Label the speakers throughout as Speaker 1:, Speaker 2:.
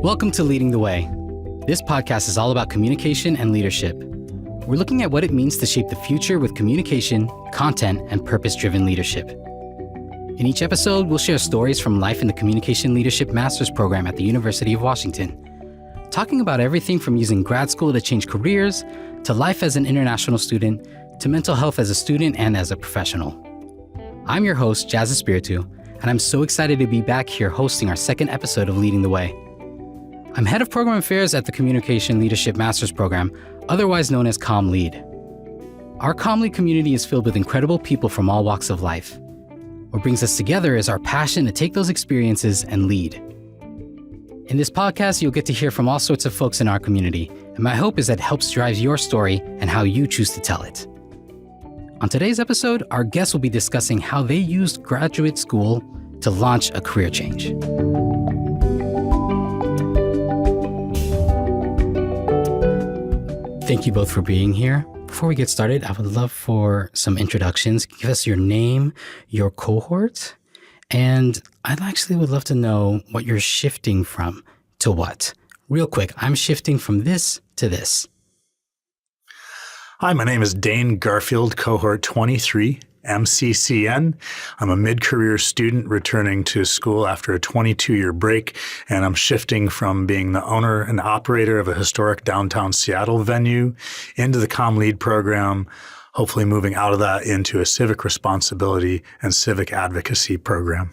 Speaker 1: Welcome to Leading the Way. This podcast is all about communication and leadership. We're looking at what it means to shape the future with communication, content, and purpose-driven leadership. In each episode, we'll share stories from life in the Communication Leadership Master's Program at the University of Washington, talking about everything from using grad school to change careers, to life as an international student, to mental health as a student and as a professional. I'm your host, Jazz Espiritu, and I'm so excited to be back here hosting our second episode of Leading the Way. I'm head of program affairs at the Communication Leadership Master's Program, otherwise known as CommLead. Our CommLead community is filled with incredible people from all walks of life. What brings us together is our passion to take those experiences and lead. In this podcast, you'll get to hear from all sorts of folks in our community, and my hope is that it helps drive your story and how you choose to tell it. On today's episode, our guests will be discussing how they used graduate school to launch a career change. Thank you both for being here. Before we get started, I would love for some introductions. Give us your name, your cohort, and I actually would love to know what you're shifting from to what. Real quick, I'm shifting from this to this.
Speaker 2: Hi, my name is Dane, Garfield, cohort 23, MCCN. I'm a mid-career student returning to school after a 22-year break, and I'm shifting from being the owner and operator of a historic downtown Seattle venue into the CommLead program, hopefully moving out of that into a civic responsibility and civic advocacy program.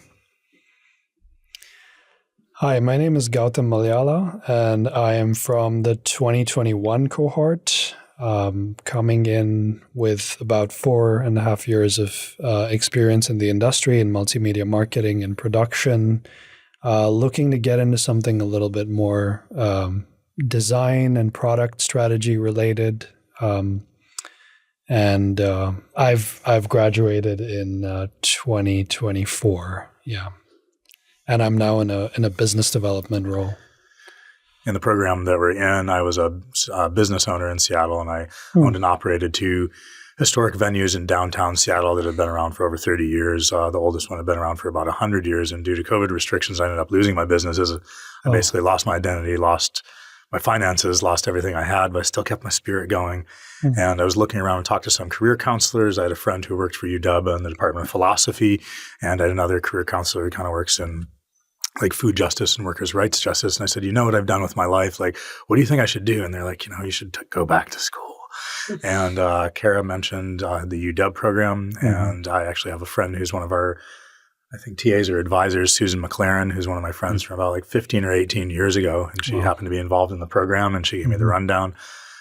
Speaker 3: Hi, my name is Gautam Malyala, and I am from the 2021 cohort. Coming in with about 4.5 years of experience in the industry in multimedia marketing and production, looking to get into something a little bit more design and product strategy related. And I've graduated in 2024. Yeah, and I'm now in a business development role.
Speaker 2: In the program that we're in, I was a business owner in Seattle, and I owned and operated 2 historic venues in downtown Seattle that had been around for over 30 years. The oldest one had been around for about 100 years, and due to COVID restrictions, I ended up losing my businesses. I basically lost my identity, lost my finances, lost everything I had, but I still kept my spirit going. And I was looking around and talked to some career counselors. I had a friend who worked for UW in the Department of Philosophy, and I had another career counselor who kind of works in like food justice and workers' rights justice. And I said, you know what I've done with my life? Like, what do you think I should do? And they're like, you should go back to school. And Kara mentioned the UW program. And I actually have a friend who's one of our, I think, TAs or advisors, Susan McLaren, who's one of my friends from about like 15 or 18 years ago. And she happened to be involved in the program. And she gave me the rundown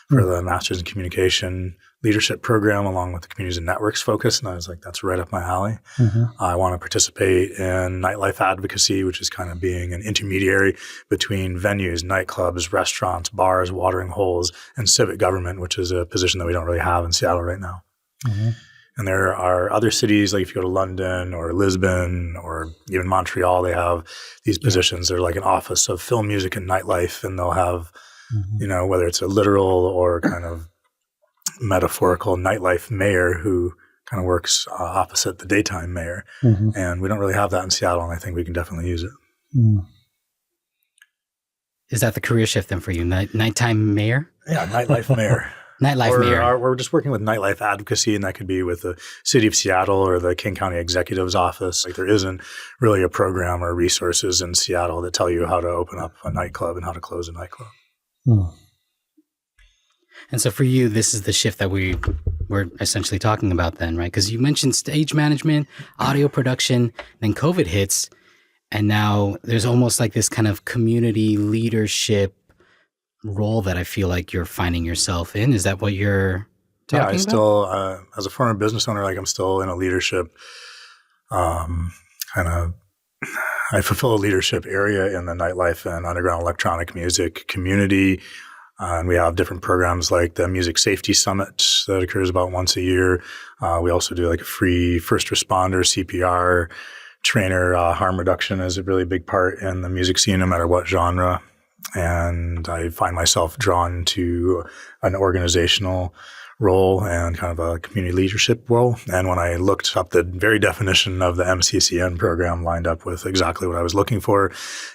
Speaker 2: for the Masters in Communication Leadership program, along with the Communities and Networks focus. And I was like, that's right up my alley. I want to participate in nightlife advocacy, which is kind of being an intermediary between venues, nightclubs, restaurants, bars, watering holes, and civic government, which is a position that we don't really have in Seattle right now. And there are other cities, like if you go to London or Lisbon or even Montreal, they have these positions. They're like an office of film, music, and nightlife, and they'll have, whether it's a literal or kind of metaphorical nightlife mayor who kind of works opposite the daytime mayor. And we don't really have that in Seattle, and I think we can definitely use it.
Speaker 1: Is that the career shift then for you? Nighttime mayor?
Speaker 2: Yeah, nightlife mayor.
Speaker 1: Nightlife mayor.
Speaker 2: We're just working with nightlife advocacy, and that could be with the City of Seattle or the King County Executive's Office. Like, there isn't really a program or resources in Seattle that tell you how to open up a nightclub and how to close a nightclub.
Speaker 1: And so for you, this is the shift that we're essentially talking about then, right? Because you mentioned stage management, audio production, then COVID hits, and now there's almost like this kind of community leadership role that I feel like you're finding yourself in. Is that what you're talking about?
Speaker 2: Yeah, I still, as a former business owner, like I'm still in a leadership I fulfill a leadership area in the nightlife and underground electronic music community. And we have different programs like the Music Safety Summit that occurs about once a year. We also do like a free first responder CPR trainer. Harm reduction is a really big part in the music scene, no matter what genre. And I find myself drawn to an organizational role and kind of a community leadership role. And when I looked up, the very definition of the MCCN program lined up with exactly what I was looking for.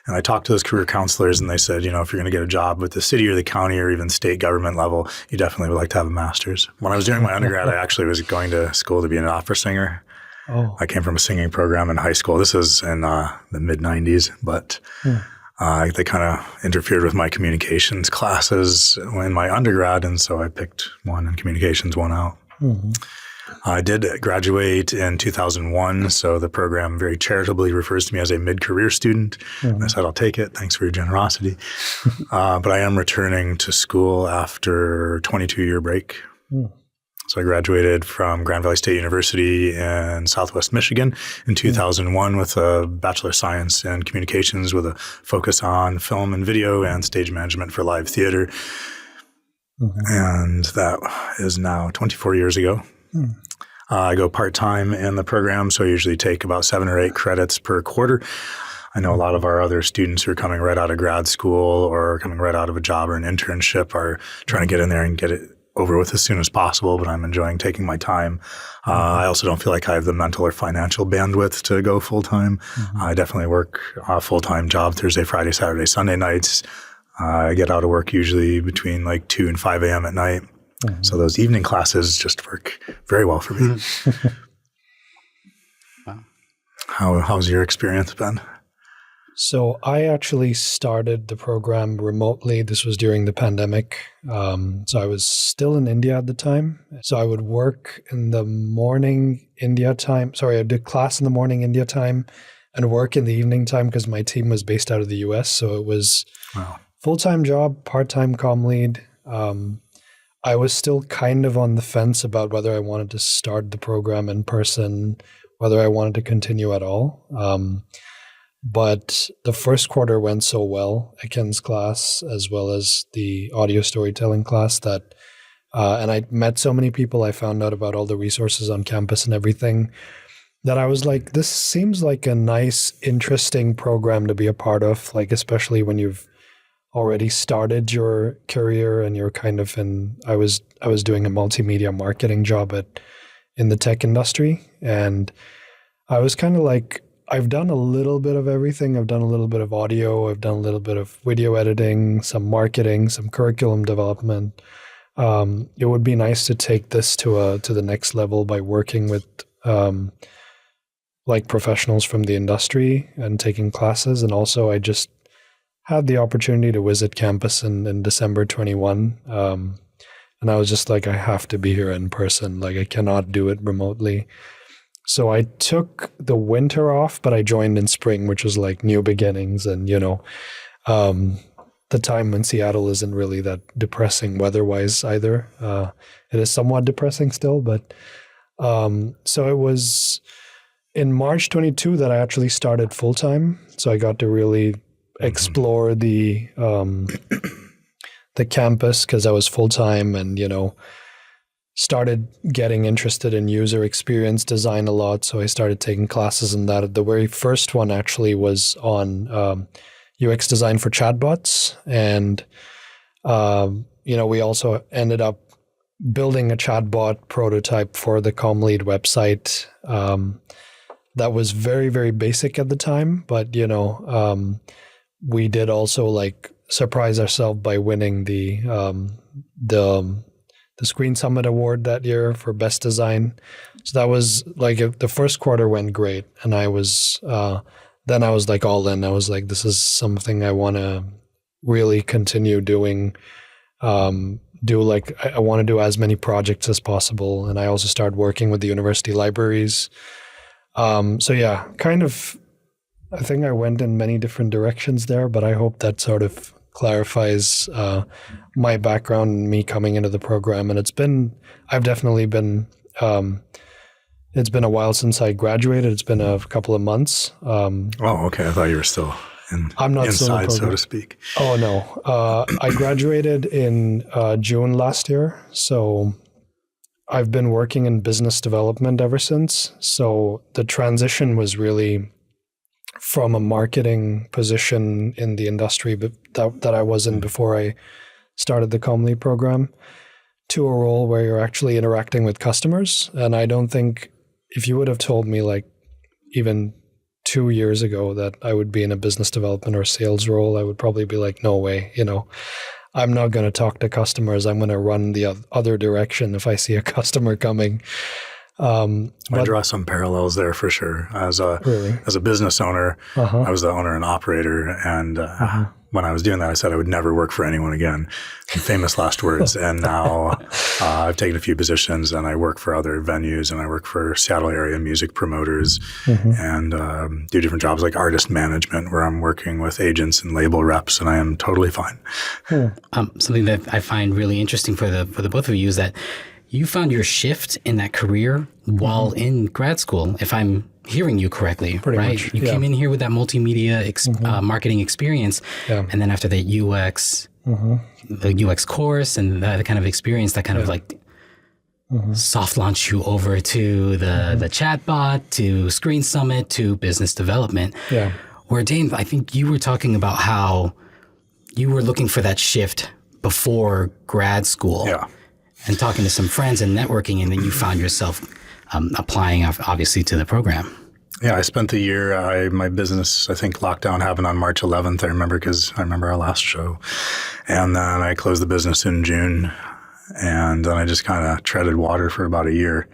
Speaker 2: And I talked to those career counselors, and they said, if you're going to get a job with the city or the county or even state government level, you definitely would like to have a master's. When I was doing my undergrad, I actually was going to school to be an opera singer.
Speaker 3: Oh.
Speaker 2: I came from a singing program in high school. This was in the mid-'90s, but they kind of interfered with my communications classes in my undergrad, and so I picked one in communications, one out. Mm-hmm. I did graduate in 2001, so the program very charitably refers to me as a mid-career student. Mm-hmm. I said, I'll take it. Thanks for your generosity. But I am returning to school after a 22-year break. Mm. So I graduated from Grand Valley State University in Southwest Michigan in 2001 with a Bachelor of Science in Communications with a focus on film and video and stage management for live theater. Mm-hmm. And that is now 24 years ago. Mm. I go part-time in the program, so I usually take about 7 or 8 credits per quarter. I know a lot of our other students who are coming right out of grad school or coming right out of a job or an internship are trying to get in there and get it over with as soon as possible, but I'm enjoying taking my time. I also don't feel like I have the mental or financial bandwidth to go full-time. Mm-hmm. I definitely work a full-time job Thursday, Friday, Saturday, Sunday nights. I get out of work usually between like 2 and 5 a.m. at night. Mm-hmm. So those evening classes just work very well for me. Wow. How's your experience been?
Speaker 3: So I actually started the program remotely. This was during the pandemic. So I was still in India at the time. So I would work in the morning India time. Sorry, I did class in the morning India time and work in the evening time because my team was based out of the US. So it was full-time job, part-time comm lead. I was still kind of on the fence about whether I wanted to start the program in person, whether I wanted to continue at all. But the first quarter went so well, Akin's class, as well as the audio storytelling class that, and I met so many people, I found out about all the resources on campus and everything, that I was like, this seems like a nice, interesting program to be a part of, like, especially when you've already started your career and you're kind of I was doing a multimedia marketing job in the tech industry. And I was kind of like, I've done a little bit of everything. I've done a little bit of audio. I've done a little bit of video editing, some marketing, some curriculum development. It would be nice to take this to the next level by working with like professionals from the industry and taking classes. And also I just had the opportunity to visit campus in December 21. And I was just like, I have to be here in person. Like I cannot do it remotely. So I took the winter off, but I joined in spring, which was like new beginnings and, the time when Seattle isn't really that depressing weather-wise either. It is somewhat depressing still, but so it was in March 22 that I actually started full-time. So I got to really explore the campus because I was full-time and, started getting interested in user experience design a lot. So I started taking classes in that. The very first one actually was on UX design for chatbots. And, we also ended up building a chatbot prototype for the CommLead website that was very, very basic at the time. But, we did also like surprise ourselves by winning the Screen Summit Award that year for best design. So that was like the first quarter went great. And I was, then I was like all in. I was like, this is something I want to really continue doing. I want to do as many projects as possible. And I also started working with the university libraries. So yeah, kind of, I think I went in many different directions there, but I hope that sort of clarifies my background and me coming into the program. And it's been a while since I graduated. It's been a couple of months.
Speaker 2: Okay. I thought you were still inside, so to speak.
Speaker 3: Oh, no. I graduated in June last year. So I've been working in business development ever since. So the transition was really from a marketing position in the industry that I was in before I started the CommLead program to a role where you're actually interacting with customers. And I don't think if you would have told me like even 2 years ago that I would be in a business development or sales role, I would probably be like, no way, I'm not going to talk to customers. I'm going to run the other direction if I see a customer coming.
Speaker 2: I draw some parallels there for sure. As a business owner, I was the owner and operator, and when I was doing that, I said I would never work for anyone again. Famous last words. And now I've taken a few positions, and I work for other venues, and I work for Seattle area music promoters, and do different jobs like artist management, where I'm working with agents and label reps, and I am totally fine.
Speaker 1: Something that I find really interesting for the both of you is that you found your shift in that career while in grad school, if I'm hearing you correctly,
Speaker 3: Pretty
Speaker 1: right?
Speaker 3: much,
Speaker 1: You came in here with that multimedia marketing experience, and then after that UX, the UX course and that kind of experience, that kind of like soft launched you over to the chatbot, to Screen Summit, to business development.
Speaker 3: Yeah.
Speaker 1: Where Dane, I think you were talking about how you were looking for that shift before grad school.
Speaker 2: Yeah.
Speaker 1: And talking to some friends and networking, and then you found yourself applying, obviously, to the program.
Speaker 2: Yeah, I spent the year, my business, I think lockdown happened on March 11th, I remember, because I remember our last show. And then I closed the business in June, and then I just kind of treaded water for about a year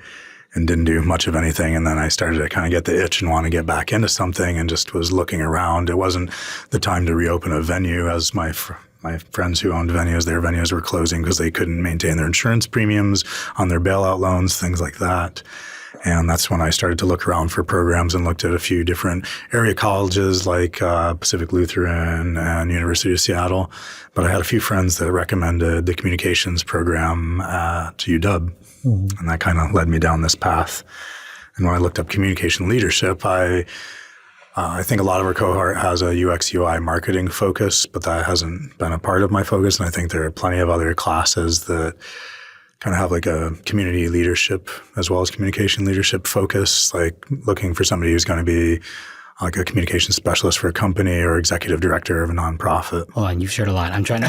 Speaker 2: and didn't do much of anything. And then I started to kind of get the itch and want to get back into something, and just was looking around. It wasn't the time to reopen a venue, as my friends who owned venues, their venues were closing because they couldn't maintain their insurance premiums on their bailout loans, things like that. And that's when I started to look around for programs and looked at a few different area colleges like Pacific Lutheran and University of Seattle. But I had a few friends that recommended the communications program at UW. And that kind of led me down this path. And when I looked up communication leadership, I think a lot of our cohort has a UX UI marketing focus, but that hasn't been a part of my focus. And I think there are plenty of other classes that kind of have like a community leadership as well as communication leadership focus, like looking for somebody who's going to be like a communication specialist for a company or executive director of a nonprofit.
Speaker 1: Oh, and you've shared a lot. I'm trying to,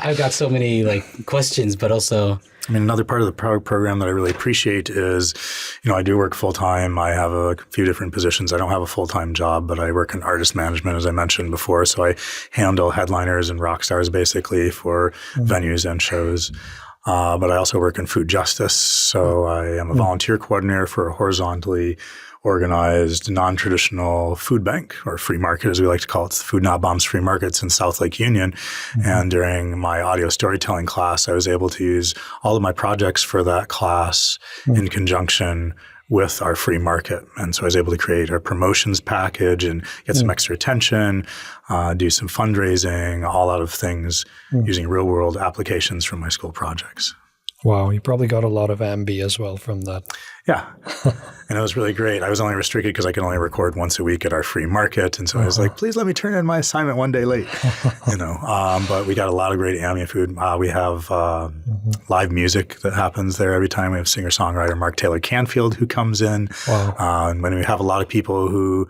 Speaker 1: I've got so many like questions, but also.
Speaker 2: I mean, another part of the program that I really appreciate is, I do work full time. I have a few different positions. I don't have a full-time job, but I work in artist management, as I mentioned before. So I handle headliners and rock stars basically for venues and shows. But I also work in food justice. So I am a volunteer coordinator for a horizontally organized non-traditional food bank, or free market as we like to call it. It's the Food Not Bombs Free Markets in South Lake Union. And during my audio storytelling class, I was able to use all of my projects for that class in conjunction with our free market. And so I was able to create a promotions package and get some extra attention, do some fundraising, all out of things using real world applications from my school projects.
Speaker 3: Wow, you probably got a lot of ambi as well from that.
Speaker 2: Yeah. And it was really great. I was only restricted because I could only record once a week at our free market. And so I was like, please let me turn in my assignment one day late, but we got a lot of great AMI food. We have live music that happens there every time. We have singer-songwriter Mark Taylor Canfield who comes in.
Speaker 3: Wow.
Speaker 2: And when we have a lot of people who,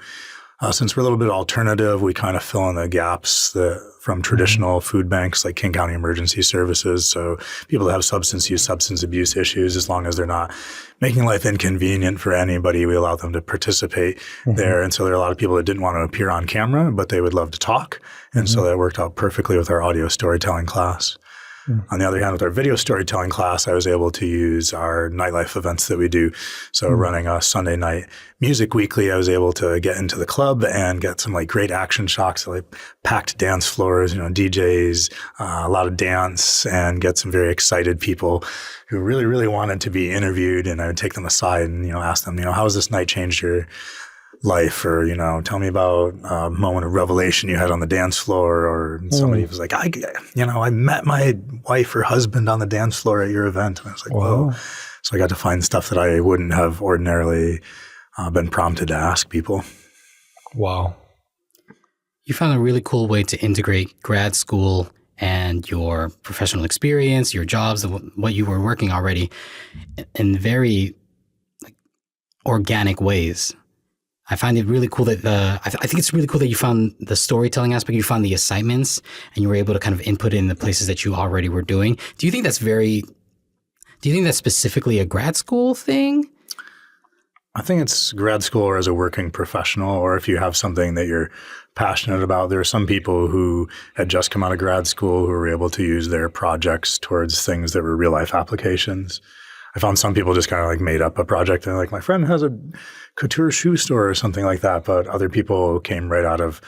Speaker 2: since we're a little bit alternative, we kind of fill in the gaps from traditional food banks like King County Emergency Services. So people that have substance use, substance abuse issues, as long as they're not making life inconvenient for anybody, we allow them to participate there. And so there are a lot of people that didn't want to appear on camera, but they would love to talk. And so that worked out perfectly with our audio storytelling class. On the other hand, with our video storytelling class, I was able to use our nightlife events that we do. So running a Sunday night music weekly, I was able to get into the club and get some like great action shots, like packed dance floors, DJs, a lot of dance, and get some very excited people who really, really wanted to be interviewed. And I would take them aside and, ask them, how has this night changed your life? Or, tell me about a moment of revelation you had on the dance floor. Or somebody was like, I met my wife or husband on the dance floor at your event. And I was like, whoa. So I got to find stuff that I wouldn't have ordinarily been prompted to ask people.
Speaker 3: Wow.
Speaker 1: You found a really cool way to integrate grad school and your professional experience, your jobs, what you were working already in very organic ways. I find it really cool that I think it's really cool that you found the storytelling aspect, you found the assignments, and you were able to kind of input in the places that you already were doing. Do you think that's specifically a grad school thing?
Speaker 2: I think it's grad school or as a working professional, or if you have something that you're passionate about. There are some people who had just come out of grad school who were able to use their projects towards things that were real life applications. I found some people just kind of like made up a project and like, my friend has a couture shoe store or something like that. But other people came right out of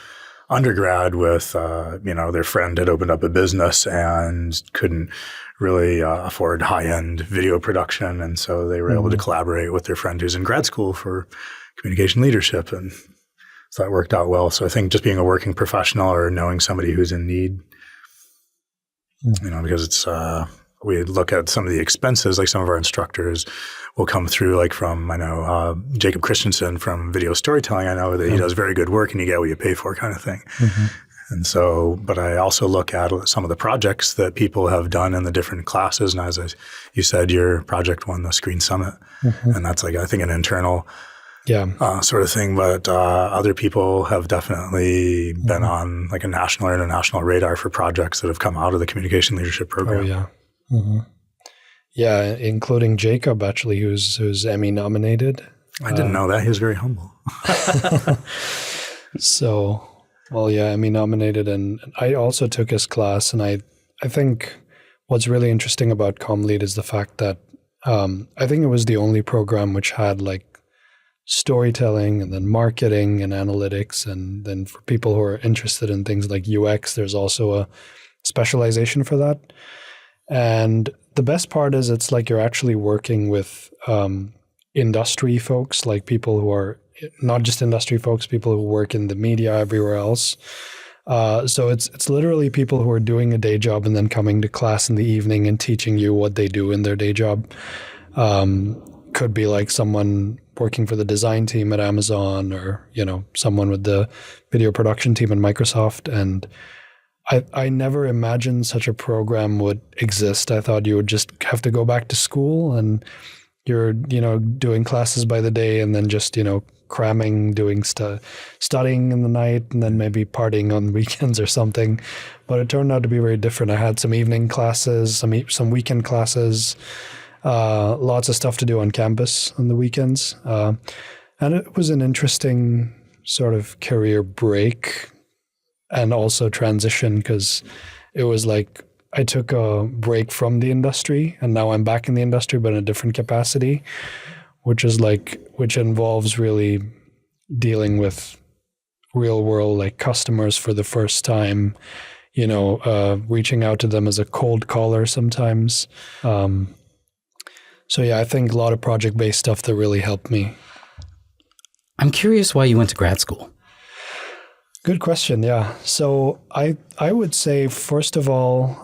Speaker 2: undergrad with, their friend had opened up a business and couldn't really afford high-end video production. And so they were able to collaborate with their friend who's in grad school for communication leadership. And so that worked out well. So I think just being a working professional or knowing somebody who's in need, because it's, we look at some of the expenses, like some of our instructors will come through, like from, I know, Jacob Christensen from Video Storytelling. I know that he does very good work and you get what you pay for kind of thing. And so, but I also look at some of the projects that people have done in the different classes. And as you said, your project won the Screen Summit. And that's like, I think, an internal sort of thing. But other people have definitely been on like a national or international radar for projects that have come out of the communication leadership program.
Speaker 3: Yeah, including Jacob, actually, who's Emmy nominated.
Speaker 2: I didn't know that. He was very humble.
Speaker 3: So, well, yeah, Emmy nominated. And I also took his class. And I think what's really interesting about CommLead is the fact that I think it was the only program which had like storytelling and then marketing and analytics. And then for people who are interested in things like UX, there's also a specialization for that. And the best part is it's like you're actually working with industry folks, like people who are not just industry folks, people who work in the media everywhere else. So it's literally people who are doing a day job and then coming to class in the evening and teaching you what they do in their day job. Could be like someone working for the design team at Amazon or, someone with the video production team at Microsoft. And I never imagined such a program would exist. I thought you would just have to go back to school and you're, doing classes by the day and then just, cramming, doing studying in the night and then maybe partying on weekends or something. But it turned out to be very different. I had some evening classes, some weekend classes, lots of stuff to do on campus on the weekends. And it was an interesting sort of career break and also transition, because it was like I took a break from the industry and now I'm back in the industry, but in a different capacity, which involves really dealing with real world like customers for the first time, reaching out to them as a cold caller sometimes. So yeah, I think a lot of project-based stuff that really helped me.
Speaker 1: I'm curious why you went to grad school.
Speaker 3: Good question. Yeah. So I would say, first of all,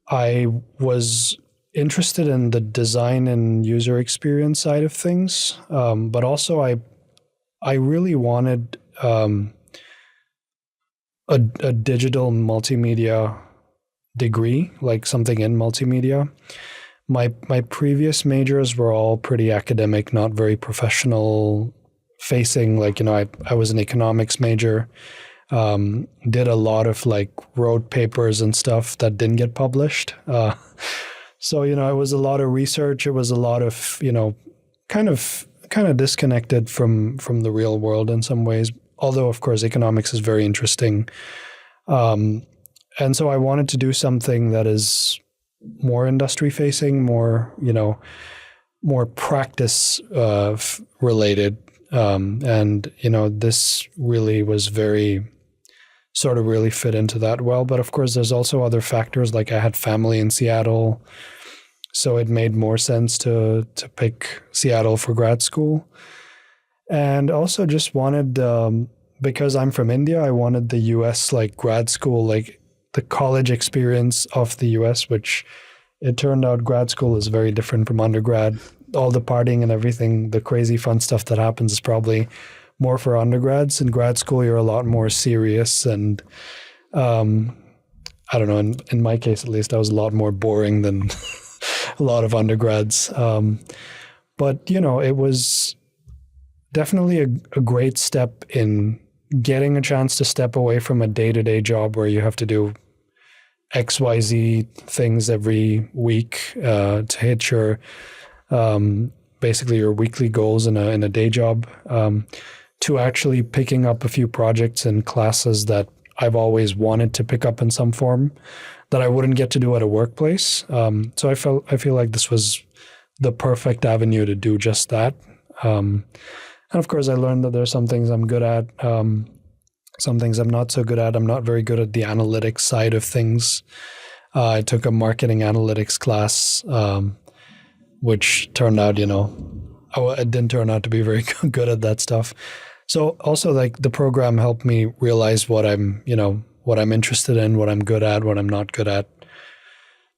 Speaker 3: I was interested in the design and user experience side of things. But also I really wanted a digital multimedia degree, like something in multimedia. My previous majors were all pretty academic, not very professional facing. Like, I was an economics major, did a lot of like wrote papers and stuff that didn't get published. So, it was a lot of research. It was a lot of, kind of disconnected from the real world in some ways. Although, of course, economics is very interesting. And so I wanted to do something that is more industry facing, more, more practice related. And, this really was really fit into that well. But of course, there's also other factors, like I had family in Seattle, so it made more sense to pick Seattle for grad school. And also just wanted, because I'm from India, I wanted the US like grad school, like the college experience of the US, which it turned out grad school is very different from undergrad. All the partying and everything, the crazy fun stuff that happens is probably more for undergrads. In grad school, you're a lot more serious. And I don't know, in my case, at least, I was a lot more boring than a lot of undergrads. But, it was definitely a great step in getting a chance to step away from a day-to-day job where you have to do XYZ things every week to hit your basically your weekly goals in a day job, to actually picking up a few projects and classes that I've always wanted to pick up in some form that I wouldn't get to do at a workplace. So I feel like this was the perfect avenue to do just that. And of course, I learned that there's some things I'm good at, some things I'm not so good at. I'm not very good at the analytics side of things. I took a marketing analytics class, which turned out, it didn't turn out to be very good at that stuff. So also, like, the program helped me realize what I'm interested in, what I'm good at, what I'm not good at.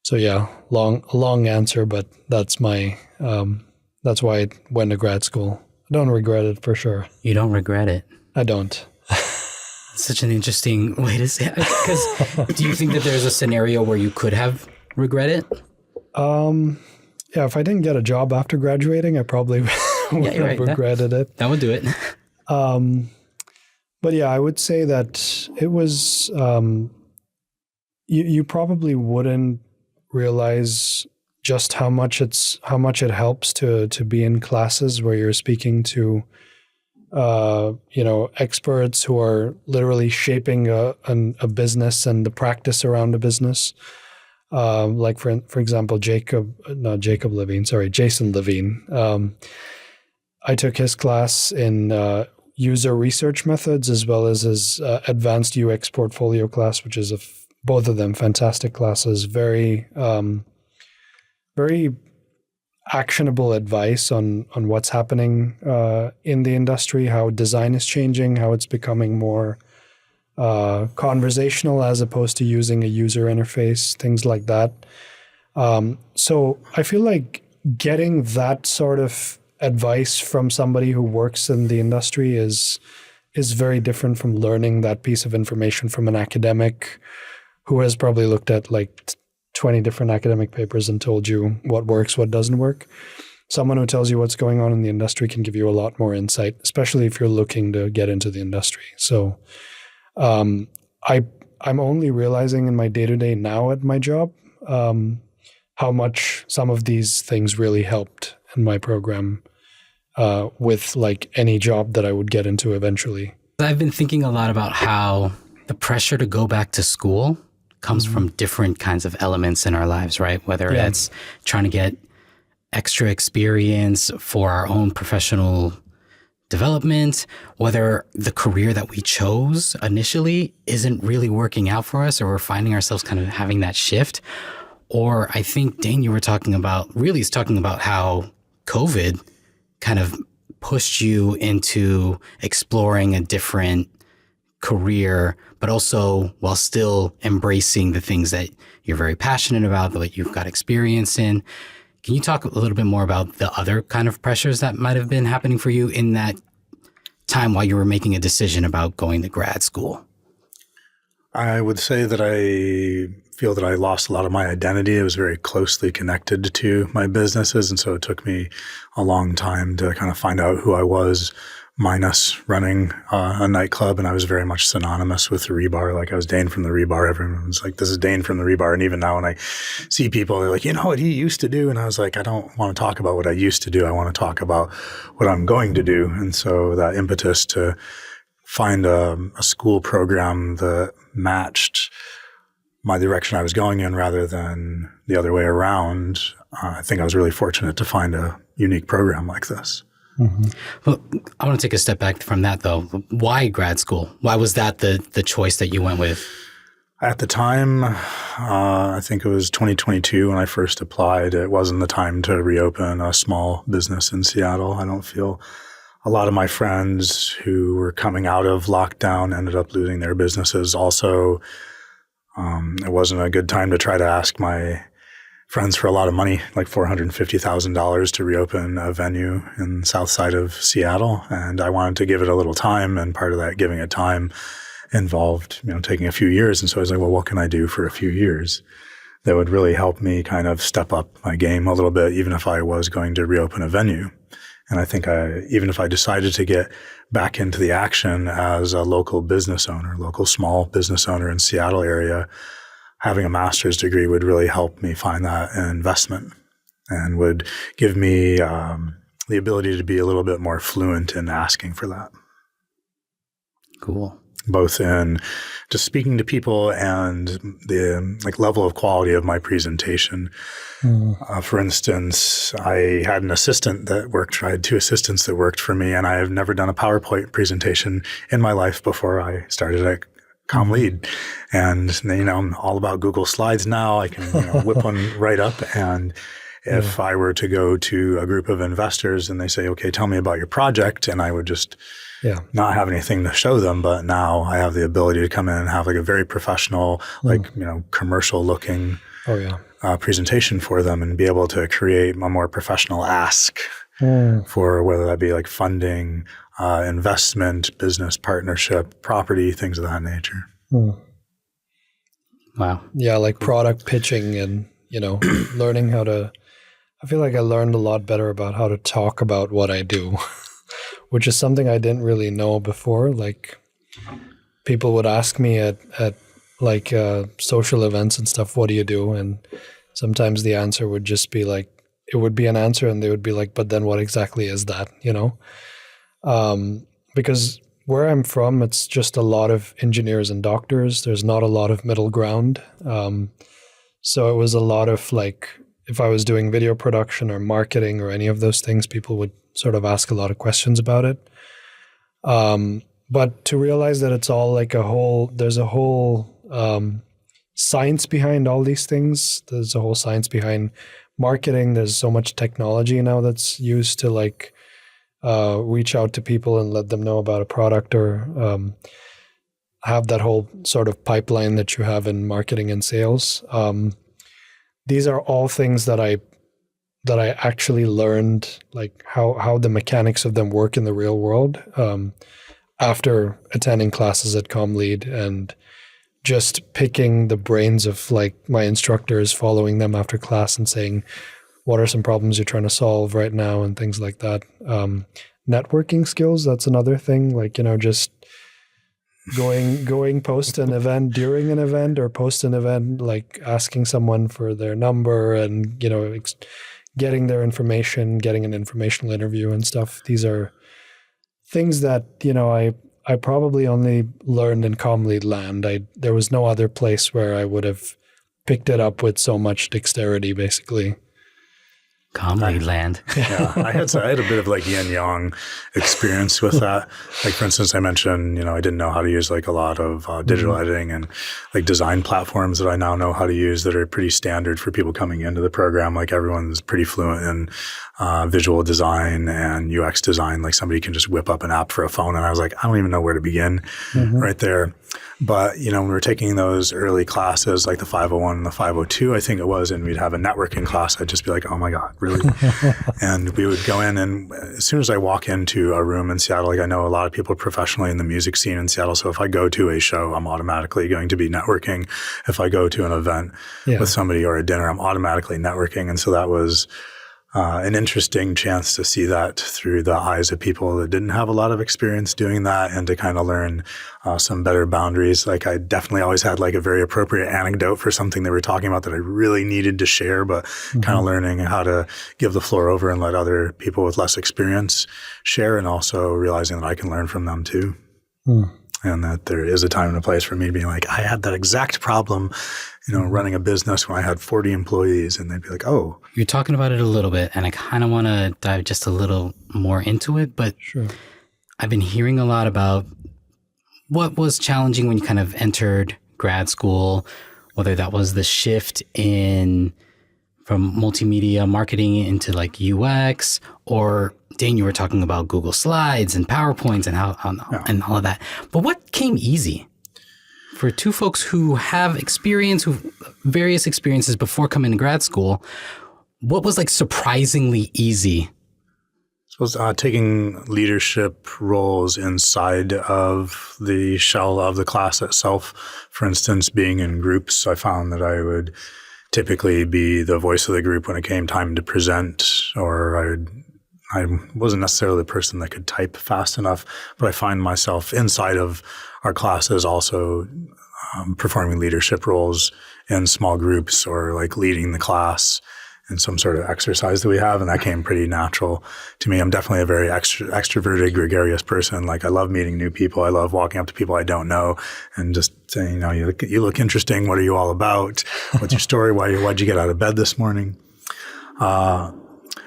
Speaker 3: So yeah, long answer, but that's why I went to grad school. I don't regret it for sure.
Speaker 1: You don't regret it?
Speaker 3: I don't.
Speaker 1: Such an interesting way to say it. Because do you think that there's a scenario where you could have regret it?
Speaker 3: Yeah, if I didn't get a job after graduating, I probably would have regretted it.
Speaker 1: That would do it.
Speaker 3: But yeah, I would say that it was, you probably wouldn't realize just how much it helps to be in classes where you're speaking to experts who are literally shaping a business and the practice around a business. Like for example, Jason Levine. I took his class in user research methods as well as his advanced UX portfolio class, which is both of them fantastic classes. Very actionable advice on what's happening in the industry, how design is changing, how it's becoming more conversational as opposed to using a user interface, things like that. So I feel like getting that sort of advice from somebody who works in the industry is very different from learning that piece of information from an academic who has probably looked at like 20 different academic papers and told you what works, what doesn't work. Someone who tells you what's going on in the industry can give you a lot more insight, especially if you're looking to get into the industry. So I'm only realizing in my day-to-day now at my job how much some of these things really helped in my program with like any job that I would get into eventually.
Speaker 1: I've been thinking a lot about how the pressure to go back to school comes from different kinds of elements in our lives, right? Whether it's trying to get extra experience for our own professional development, whether the career that we chose initially isn't really working out for us, or we're finding ourselves kind of having that shift. Or I think, Dane, you were talking about how COVID kind of pushed you into exploring a different career, but also while still embracing the things that you're very passionate about, that you've got experience in. Can you talk a little bit more about the other kind of pressures that might have been happening for you in that time while you were making a decision about going to grad school?
Speaker 2: I would say that I feel that I lost a lot of my identity. It was very closely connected to my businesses. And so it took me a long time to kind of find out who I was, minus running a nightclub. And I was very much synonymous with the Rebar. Like, I was Dane from the Rebar. Everyone was like, this is Dane from the Rebar. And even now when I see people, they're like, you know what he used to do? And I was like, I don't want to talk about what I used to do. I want to talk about what I'm going to do. And so that impetus to find a school program that matched my direction I was going in rather than the other way around, I think I was really fortunate to find a unique program like this.
Speaker 1: Mm-hmm. Well, I want to take a step back from that, though. Why grad school? Why was that the choice that you went with?
Speaker 2: At the time, I think it was 2022 when I first applied. It wasn't the time to reopen a small business in Seattle. I don't feel a lot of my friends who were coming out of lockdown ended up losing their businesses. Also, it wasn't a good time to try to ask my friends for a lot of money, like $450,000 to reopen a venue in the south side of Seattle. And I wanted to give it a little time. And part of that giving it time involved, taking a few years. And so I was like, well, what can I do for a few years that would really help me kind of step up my game a little bit, even if I was going to reopen a venue? And I think even if I decided to get back into the action as a local small business owner in Seattle area, having a master's degree would really help me find that investment and would give me the ability to be a little bit more fluent in asking for that.
Speaker 1: Cool.
Speaker 2: Both in just speaking to people and the level of quality of my presentation. For instance, I had an assistant I had two assistants that worked for me, and I have never done a PowerPoint presentation in my life before I started at ComLead. And, I'm all about Google Slides now. I can whip one right up. And if I were to go to a group of investors and they say, okay, tell me about your project, and I would just not have anything to show them, but now I have the ability to come in and have a very professional, commercial looking presentation for them and be able to create a more professional ask for whether that be funding, investment, business partnership, property, things of that nature.
Speaker 1: Wow.
Speaker 3: Yeah, like product pitching and, learning how to, I feel like I learned a lot better about how to talk about what I do, which is something I didn't really know before. Like people would ask me at social events and stuff, what do you do? And sometimes the answer would just be it would be an answer and they would be but then what exactly is that, because where I'm from, it's just a lot of engineers and doctors. There's not a lot of middle ground. So it was a lot of if I was doing video production or marketing or any of those things, people would sort of ask a lot of questions about it. But to realize that it's all there's a whole science behind all these things. There's a whole science behind marketing. There's so much technology now that's used to reach out to people and let them know about a product or have that whole sort of pipeline that you have in marketing and sales. These are all things that I actually learned, how the mechanics of them work in the real world after attending classes at ComLead and just picking the brains of my instructors, following them after class and saying, what are some problems you're trying to solve right now and things like that. Networking skills, that's another thing, just going post an event during an event or post an event, asking someone for their number and, getting their information, getting an informational interview and stuff. These are things that, I probably only learned in ComLead land. There was no other place where I would have picked it up with so much dexterity, basically.
Speaker 1: ComLead land.
Speaker 2: Yeah, I had a bit of yin-yang experience with that. For instance, I mentioned, I didn't know how to use a lot of digital editing and design platforms that I now know how to use that are pretty standard for people coming into the program. Everyone's pretty fluent in visual design and UX design. Somebody can just whip up an app for a phone. And I was I don't even know where to begin right there. But, when we were taking those early classes, the 501 and the 502, I think it was, and we'd have a networking class, I'd just be oh my God, really? And we would go in, and as soon as I walk into a room in Seattle, I know a lot of people professionally in the music scene in Seattle. So if I go to a show, I'm automatically going to be networking. If I go to an event with somebody or a dinner, I'm automatically networking. And so that was an interesting chance to see that through the eyes of people that didn't have a lot of experience doing that and to kind of learn some better boundaries. I definitely always had a very appropriate anecdote for something they were talking about that I really needed to share, but kind of learning how to give the floor over and let other people with less experience share, and also realizing that I can learn from them too. And that there is a time and a place for me to be I had that exact problem, running a business when I had 40 employees, and they'd be oh.
Speaker 1: You're talking about it a little bit, and I kind of want to dive just a little more into it, but
Speaker 3: sure.
Speaker 1: I've been hearing a lot about what was challenging when you kind of entered grad school, whether that was the shift from multimedia marketing into UX, or Dane, you were talking about Google Slides and PowerPoints and all of that. But what came easy for two folks who have various experiences before coming to grad school? What was surprisingly easy?
Speaker 2: Was taking leadership roles inside of the shell of the class itself. For instance, being in groups, I found that I would typically be the voice of the group when it came time to present, or I would I wasn't necessarily the person that could type fast enough, but I find myself inside of our classes also performing leadership roles in small groups or like leading the class in some sort of exercise that we have. And that came pretty natural to me. I'm definitely a very extroverted, gregarious person. Like I love meeting new people. I love walking up to people I don't know and just saying, you look interesting. What are you all about? What's your story? Why'd you get out of bed this morning? By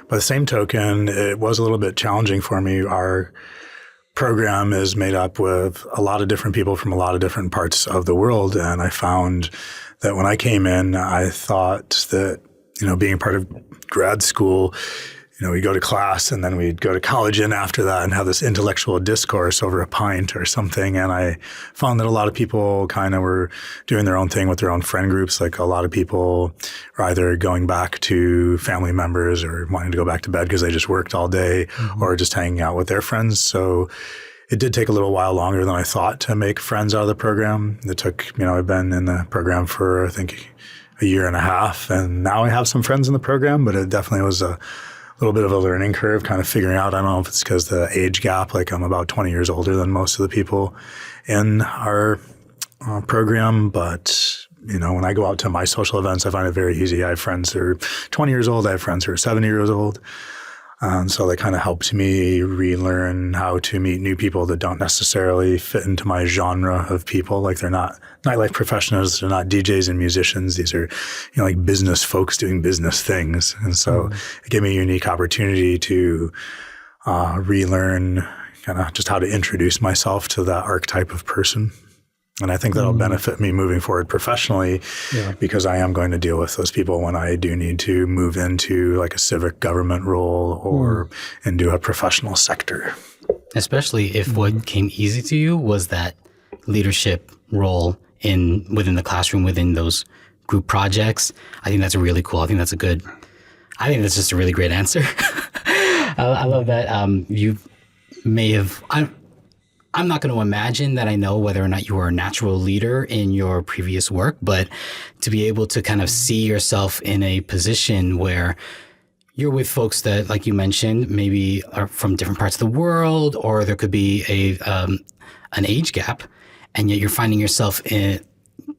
Speaker 2: the same token, it was a little bit challenging for me. Our program is made up with a lot of different people from a lot of different parts of the world. And I found that when I came in, I thought that, being part of grad school, we go to class and then we'd go to college in after that and have this intellectual discourse over a pint or something. And I found that a lot of people kind of were doing their own thing with their own friend groups. Like a lot of people are either going back to family members or wanting to go back to bed because they just worked all day or just hanging out with their friends. So it did take a little while longer than I thought to make friends out of the program. It took, I've been in the program for, I think, a year and a half. And now I have some friends in the program, but it definitely was a little bit of a learning curve, kind of figuring out. I don't know if it's because the age gap, like I'm about 20 years older than most of the people in our program. But, when I go out to my social events, I find it very easy. I have friends who are 20 years old. I have friends who are 70 years old. And so they kind of helped me relearn how to meet new people that don't necessarily fit into my genre of people. Like they're not nightlife professionals. They're not DJs and musicians. These are, like business folks doing business things. And so it gave me a unique opportunity to relearn kind of just how to introduce myself to that archetype of person. And I think that'll benefit me moving forward professionally because I am going to deal with those people when I do need to move into like a civic government role or into a professional sector.
Speaker 1: Especially if what came easy to you was that leadership role within the classroom, within those group projects. I think that's really cool. I think that's just a really great answer. I love that. You may have, I'm not going to imagine that I know whether or not you were a natural leader in your previous work, but to be able to kind of see yourself in a position where you're with folks that, like you mentioned, maybe are from different parts of the world, or there could be an age gap, and yet you're finding yourself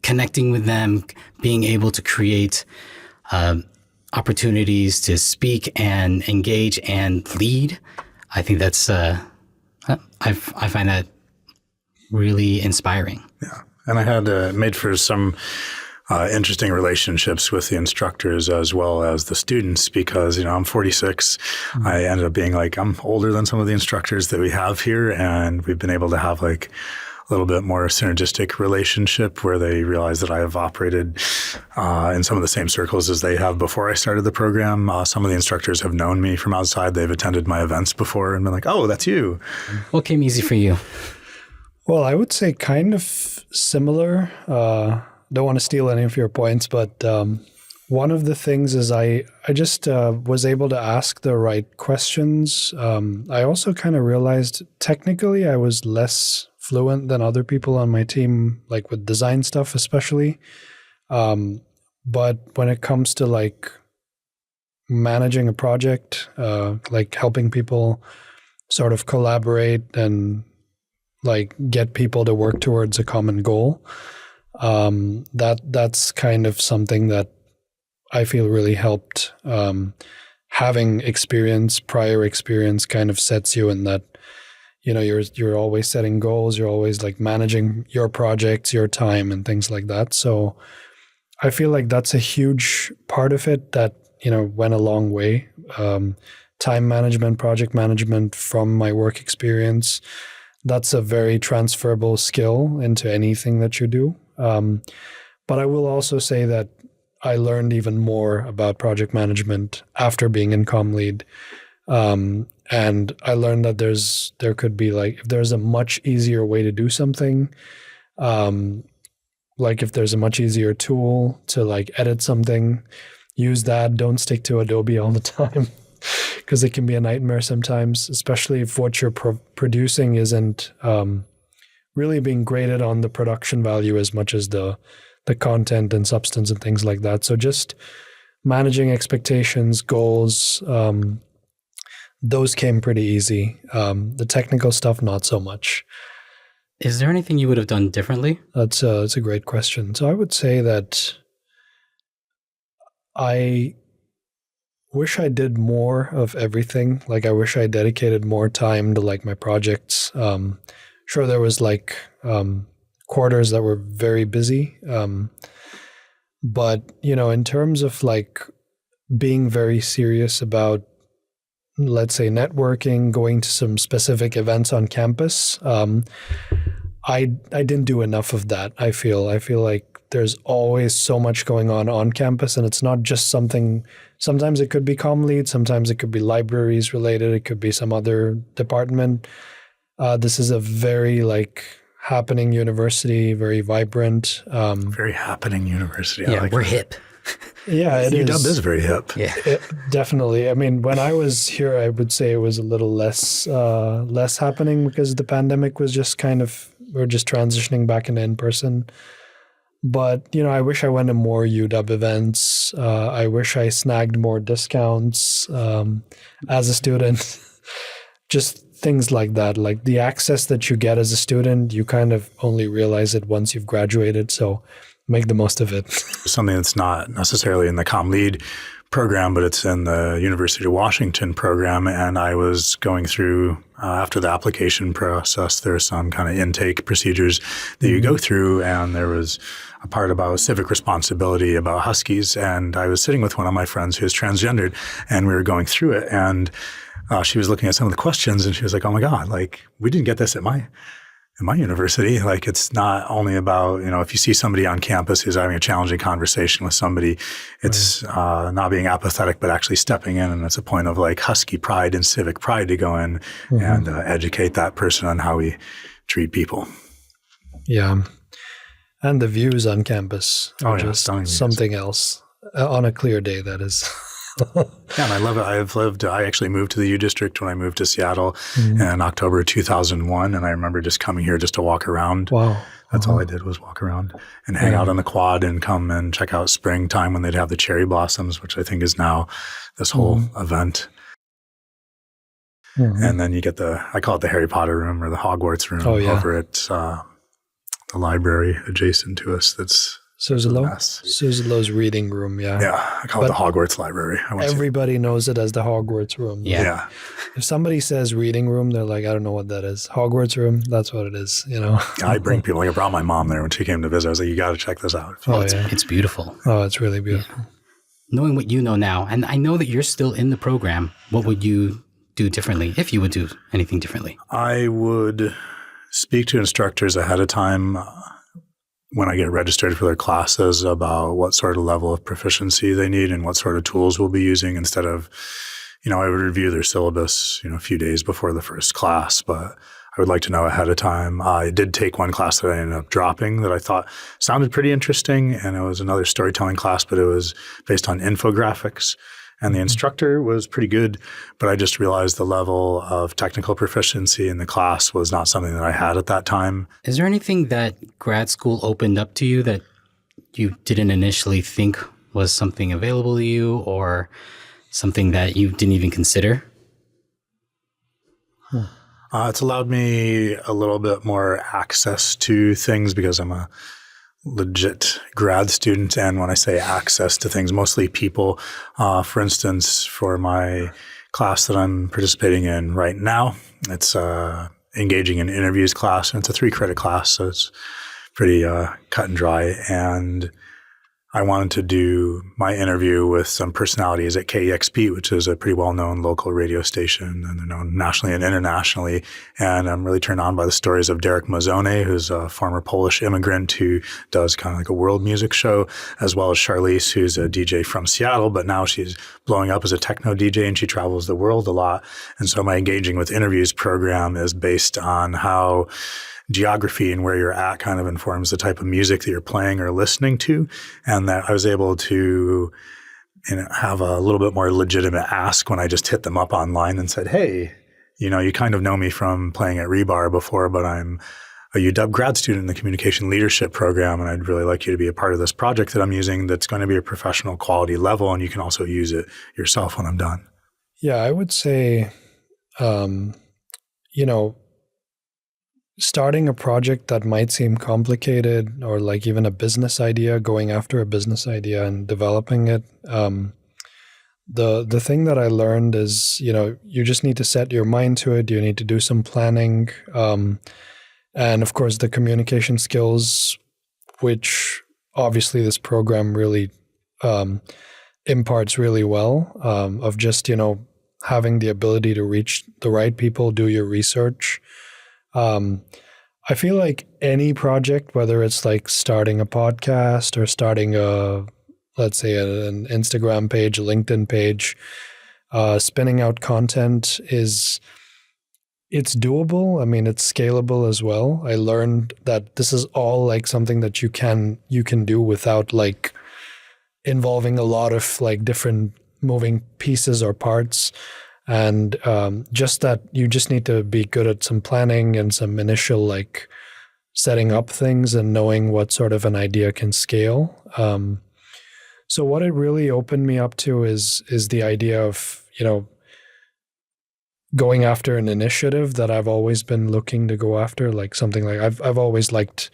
Speaker 1: connecting with them, being able to create opportunities to speak and engage and lead. I think that's I find that really inspiring. Yeah.
Speaker 2: And I had made for some interesting relationships with the instructors as well as the students because, I'm 46. I ended up being like, I'm older than some of the instructors that we have here. And we've been able to have like a little bit more synergistic relationship where they realize that I have operated in some of the same circles as they have before I started the program. Some of the instructors have known me from outside. They've attended my events before and been like, oh, that's you.
Speaker 1: What came easy for you?
Speaker 3: Well, I would say kind of similar. Don't want to steal any of your points, but one of the things is I just was able to ask the right questions. I also kind of realized technically I was less fluent than other people on my team, like with design stuff especially. But when it comes to like managing a project, like helping people sort of collaborate and like get people to work towards a common goal, that's kind of something that I feel really helped. Having prior experience kind of sets you in that, you're always setting goals, you're always like managing your projects, your time and things like that. So I feel like that's a huge part of it that, went a long way. Time management, project management from my work experience, that's a very transferable skill into anything that you do. But I will also say that I learned even more about project management after being in comm lead. And I learned that there could be like, if there's a much easier way to do something, like if there's a much easier tool to like edit something, use that. Don't stick to Adobe all the time because it can be a nightmare sometimes, especially if what you're producing isn't really being graded on the production value as much as the content and substance and things like that. So just managing expectations, goals, those came pretty easy. The technical stuff, not so much.
Speaker 1: Is there anything you would have done differently?
Speaker 3: That's a great question. So I would say that I wish I did more of everything. Like I wish I dedicated more time to like my projects. Sure, there was like quarters that were very busy. But, in terms of like being very serious about, let's say, networking, going to some specific events on campus, I didn't do enough of that. I feel like there's always so much going on campus, and it's not just something. Sometimes it could be comm lead, sometimes it could be libraries related, it could be some other department. This is a very like happening university, very vibrant.
Speaker 2: Very happening university.
Speaker 1: Yeah, we're hip.
Speaker 3: Yeah, it is.
Speaker 2: UW is very hip.
Speaker 1: Yeah,
Speaker 3: definitely. I mean, when I was here, I would say it was a little less happening because the pandemic was just we're just transitioning back into in-person. But, I wish I went to more UW events. I wish I snagged more discounts as a student. Just things like that. Like the access that you get as a student, you kind of only realize it once you've graduated. So make the most of it.
Speaker 2: Something that's not necessarily in the comm lead program, but it's in the University of Washington program. And I was going through, after the application process, there's some kind of intake procedures that you go through. And there was a part about civic responsibility about Huskies. And I was sitting with one of my friends who is transgendered, and we were going through it. And she was looking at some of the questions, and she was like, oh my God, like we didn't get this at my university. Like it's not only about, if you see somebody on campus who's having a challenging conversation with somebody, it's not being apathetic, but actually stepping in. And it's a point of like Husky pride and civic pride to go in and educate that person on how we treat people.
Speaker 3: Yeah. And the views on campus are just something else on a clear day, that is.
Speaker 2: Yeah, and I love it. I actually moved to the U District when I moved to Seattle in October 2001. And I remember just coming here just to walk around.
Speaker 3: Wow.
Speaker 2: That's all I did was walk around and hang out on the quad and come and check out springtime when they'd have the cherry blossoms, which I think is now this whole event. And then you get I call it the Harry Potter room or the Hogwarts room over at the library adjacent to us. That's
Speaker 3: Surzalo's reading room, yeah.
Speaker 2: Yeah, I call it the Hogwarts library.
Speaker 3: Everybody knows it as the Hogwarts room.
Speaker 1: Yeah.
Speaker 3: If somebody says reading room, they're like, I don't know what that is. Hogwarts room, that's what it is,
Speaker 2: I bring people. I brought my mom there when she came to visit. I was like, you got to check this out.
Speaker 1: It's beautiful.
Speaker 3: Oh, it's really beautiful.
Speaker 1: Yeah. Knowing what you know now, and I know that you're still in the program, what would you do differently, if you would do anything differently?
Speaker 2: I would speak to instructors ahead of time when I get registered for their classes about what sort of level of proficiency they need and what sort of tools we'll be using instead of, I would review their syllabus, a few days before the first class, but I would like to know ahead of time. I did take one class that I ended up dropping that I thought sounded pretty interesting, and it was another storytelling class, but it was based on infographics. And the instructor was pretty good, but I just realized the level of technical proficiency in the class was not something that I had at that time.
Speaker 1: Is there anything that grad school opened up to you that you didn't initially think was something available to you or something that you didn't even consider?
Speaker 2: It's allowed me a little bit more access to things because I'm a legit grad student. And when I say access to things, mostly people, for instance, for my class that I'm participating in right now, it's engaging in interviews class, and it's a 3-credit class. So it's pretty cut and dry. And I wanted to do my interview with some personalities at KEXP, which is a pretty well-known local radio station, and they're known nationally and internationally. And I'm really turned on by the stories of Derek Mazzone, who's a former Polish immigrant who does kind of like a world music show, as well as Charlize, who's a DJ from Seattle, but now she's blowing up as a techno DJ and she travels the world a lot. And so my Engaging with Interviews program is based on how geography and where you're at kind of informs the type of music that you're playing or listening to. And that I was able to have a little bit more legitimate ask when I just hit them up online and said, hey, you kind of know me from playing at Rebar before, but I'm a UW grad student in the communication leadership program, and I'd really like you to be a part of this project that I'm using that's going to be a professional quality level, and you can also use it yourself when I'm done.
Speaker 3: Yeah, I would say you know, starting a project that might seem complicated, or like even a business idea, going after a business idea and developing it. The thing that I learned is, you know, you just need to set your mind to it. You need to do some planning. And of course, the communication skills, which obviously this program really imparts really well, of just, you know, having the ability to reach the right people, do your research. I feel like any project, whether it's like starting a podcast or starting let's say an Instagram page, a LinkedIn page, spinning out content it's doable. I mean, it's scalable as well. I learned that this is all like something that you can do without like involving a lot of like different moving pieces or parts. And just that you just need to be good at some planning and some initial like setting up things and knowing what sort of an idea can scale. So what it really opened me up to is the idea of, you know, going after an initiative that I've always been looking to go after, like something like I've always liked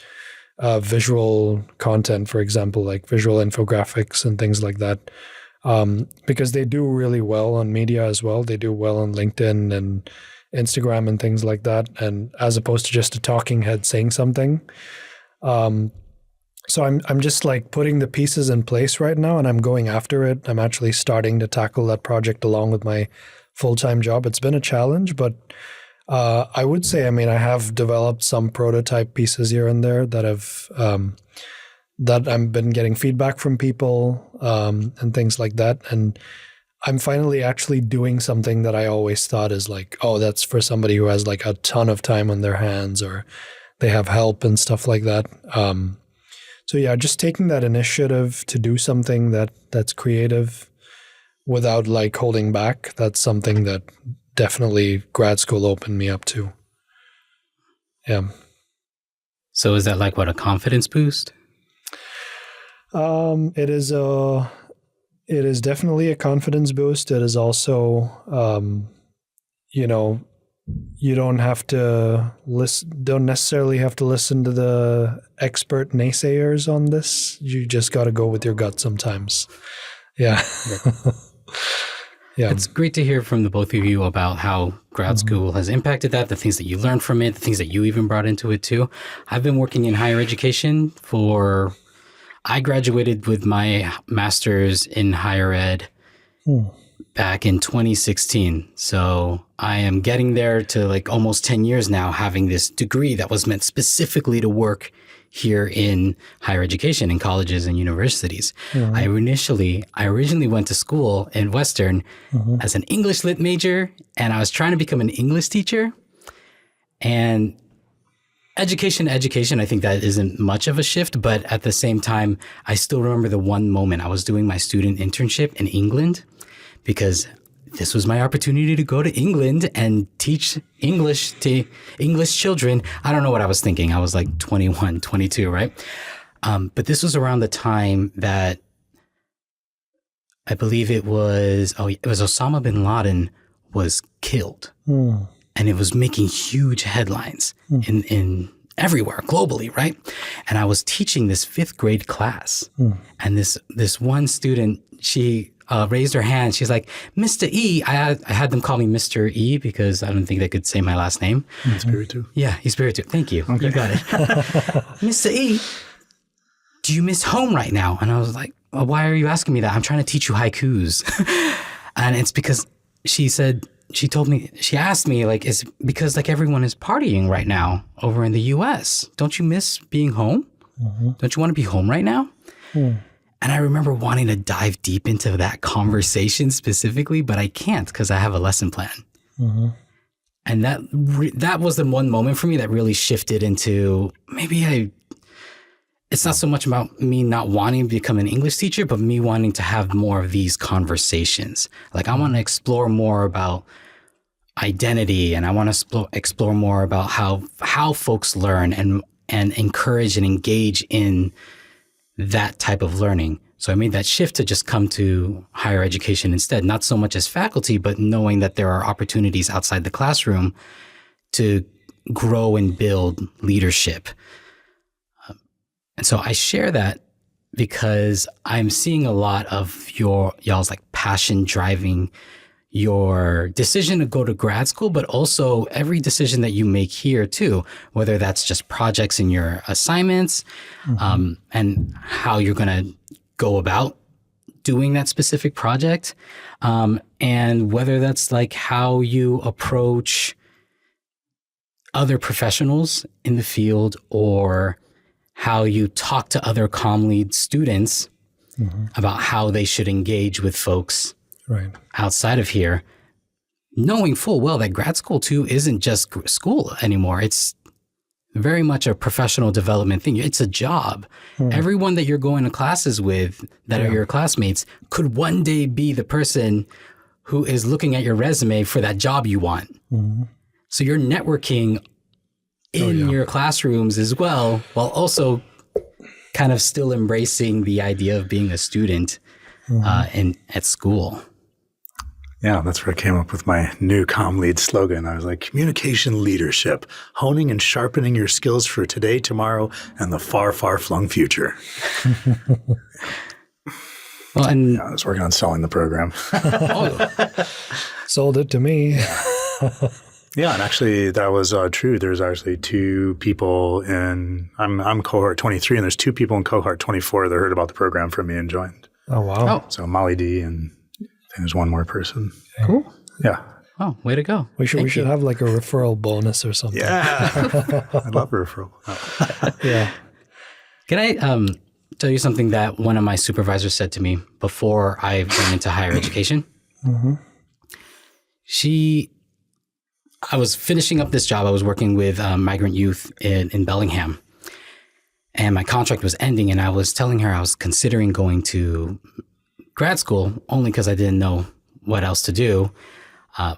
Speaker 3: visual content, for example, like visual infographics and things like that. Because they do really well on media as well. They do well on LinkedIn and Instagram and things like that. And as opposed to just a talking head saying something. So I'm just like putting the pieces in place right now, and I'm going after it. I'm actually starting to tackle that project along with my full-time job. It's been a challenge, but I would say, I mean, I have developed some prototype pieces here and there that I've been getting feedback from people and things like that. And I'm finally actually doing something that I always thought is like, oh, that's for somebody who has like a ton of time on their hands or they have help and stuff like that. So yeah, just taking that initiative to do something that's creative without like holding back, that's something that definitely grad school opened me up to. Yeah.
Speaker 1: So is that like what, a confidence boost?
Speaker 3: It is definitely a confidence boost. It is also, you know, you don't necessarily have to listen to the expert naysayers on this. You just got to go with your gut sometimes. Yeah. Yeah.
Speaker 1: It's great to hear from the both of you about how grad school has impacted that, the things that you learned from it, the things that you even brought into it too. I've been working in higher education I graduated with my master's in higher ed back in 2016. So I am getting there to like almost 10 years now, having this degree that was meant specifically to work here in higher education in colleges and universities. Mm-hmm. I originally went to school in Western as an English lit major, and I was trying to become an English teacher. And Education, I think that isn't much of a shift, but at the same time, I still remember the one moment I was doing my student internship in England, because this was my opportunity to go to England and teach English to English children. I don't know what I was thinking. I was like 21, 22, right? But this was around the time that I believe it was Osama bin Laden was killed. And it was making huge headlines in everywhere, globally, right? And I was teaching this 5th grade class. And this one student, she raised her hand. She's like, Mr. E. I had them call me Mr. E because I don't think they could say my last name.
Speaker 2: Espiritu.
Speaker 1: Yeah, Espiritu. Thank you. Okay. You got it. Mr. E, do you miss home right now? And I was like, well, why are you asking me that? I'm trying to teach you haikus. And it's because she asked me, like, it's because like everyone is partying right now over in the US. Don't you miss being home? Don't you want to be home right now? And I remember wanting to dive deep into that conversation specifically, but I can't because I have a lesson plan. And that was the one moment for me that really shifted into it's not so much about me not wanting to become an English teacher, but me wanting to have more of these conversations. Like I want to explore more about identity, and I want to explore more about how folks learn and encourage and engage in that type of learning. So I made that shift to just come to higher education instead, not so much as faculty, but knowing that there are opportunities outside the classroom to grow and build leadership. And so I share that because I'm seeing a lot of y'all's like passion driving your decision to go to grad school, but also every decision that you make here too, whether that's just projects in your assignments, and how you're going to go about doing that specific project, and whether that's like how you approach other professionals in the field, or how you talk to other comm lead students about how they should engage with folks outside of here, knowing full well that grad school too isn't just school anymore. It's very much a professional development thing. It's a job. Everyone that you're going to classes with that are your classmates could one day be the person who is looking at your resume for that job you want. So you're networking in your classrooms as well, while also kind of still embracing the idea of being a student at school.
Speaker 2: Yeah, that's where I came up with my new comm lead slogan. I was like, communication leadership, honing and sharpening your skills for today, tomorrow, and the far, far flung future.
Speaker 1: Well, and
Speaker 2: I was working on selling the program.
Speaker 3: Sold it to me.
Speaker 2: Yeah, and actually that was true. There's actually two people I'm cohort 23, and there's two people in cohort 24 that heard about the program from me and joined.
Speaker 3: Oh, wow.
Speaker 2: So Molly D, and I think there's one more person.
Speaker 1: cool.
Speaker 2: Yeah.
Speaker 1: Oh, way to go.
Speaker 3: We should have like a referral bonus or something.
Speaker 2: Yeah. I love referral.
Speaker 3: Yeah.
Speaker 1: Can I tell you something that one of my supervisors said to me before I went into higher education? I was finishing up this job. I was working with migrant youth in Bellingham, and my contract was ending, and I was telling her I was considering going to grad school only because I didn't know what else to do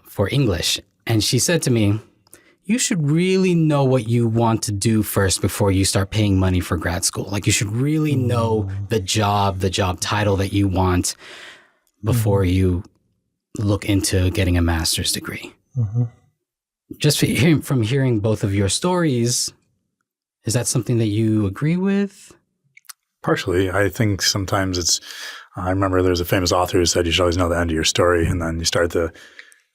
Speaker 1: for English. And she said to me, you should really know what you want to do first before you start paying money for grad school. Like, you should really know the job title that you want before you look into getting a master's degree. Just from hearing both of your stories, is that something that you agree with?
Speaker 2: Partially. I think sometimes I remember there's a famous author who said you should always know the end of your story, and then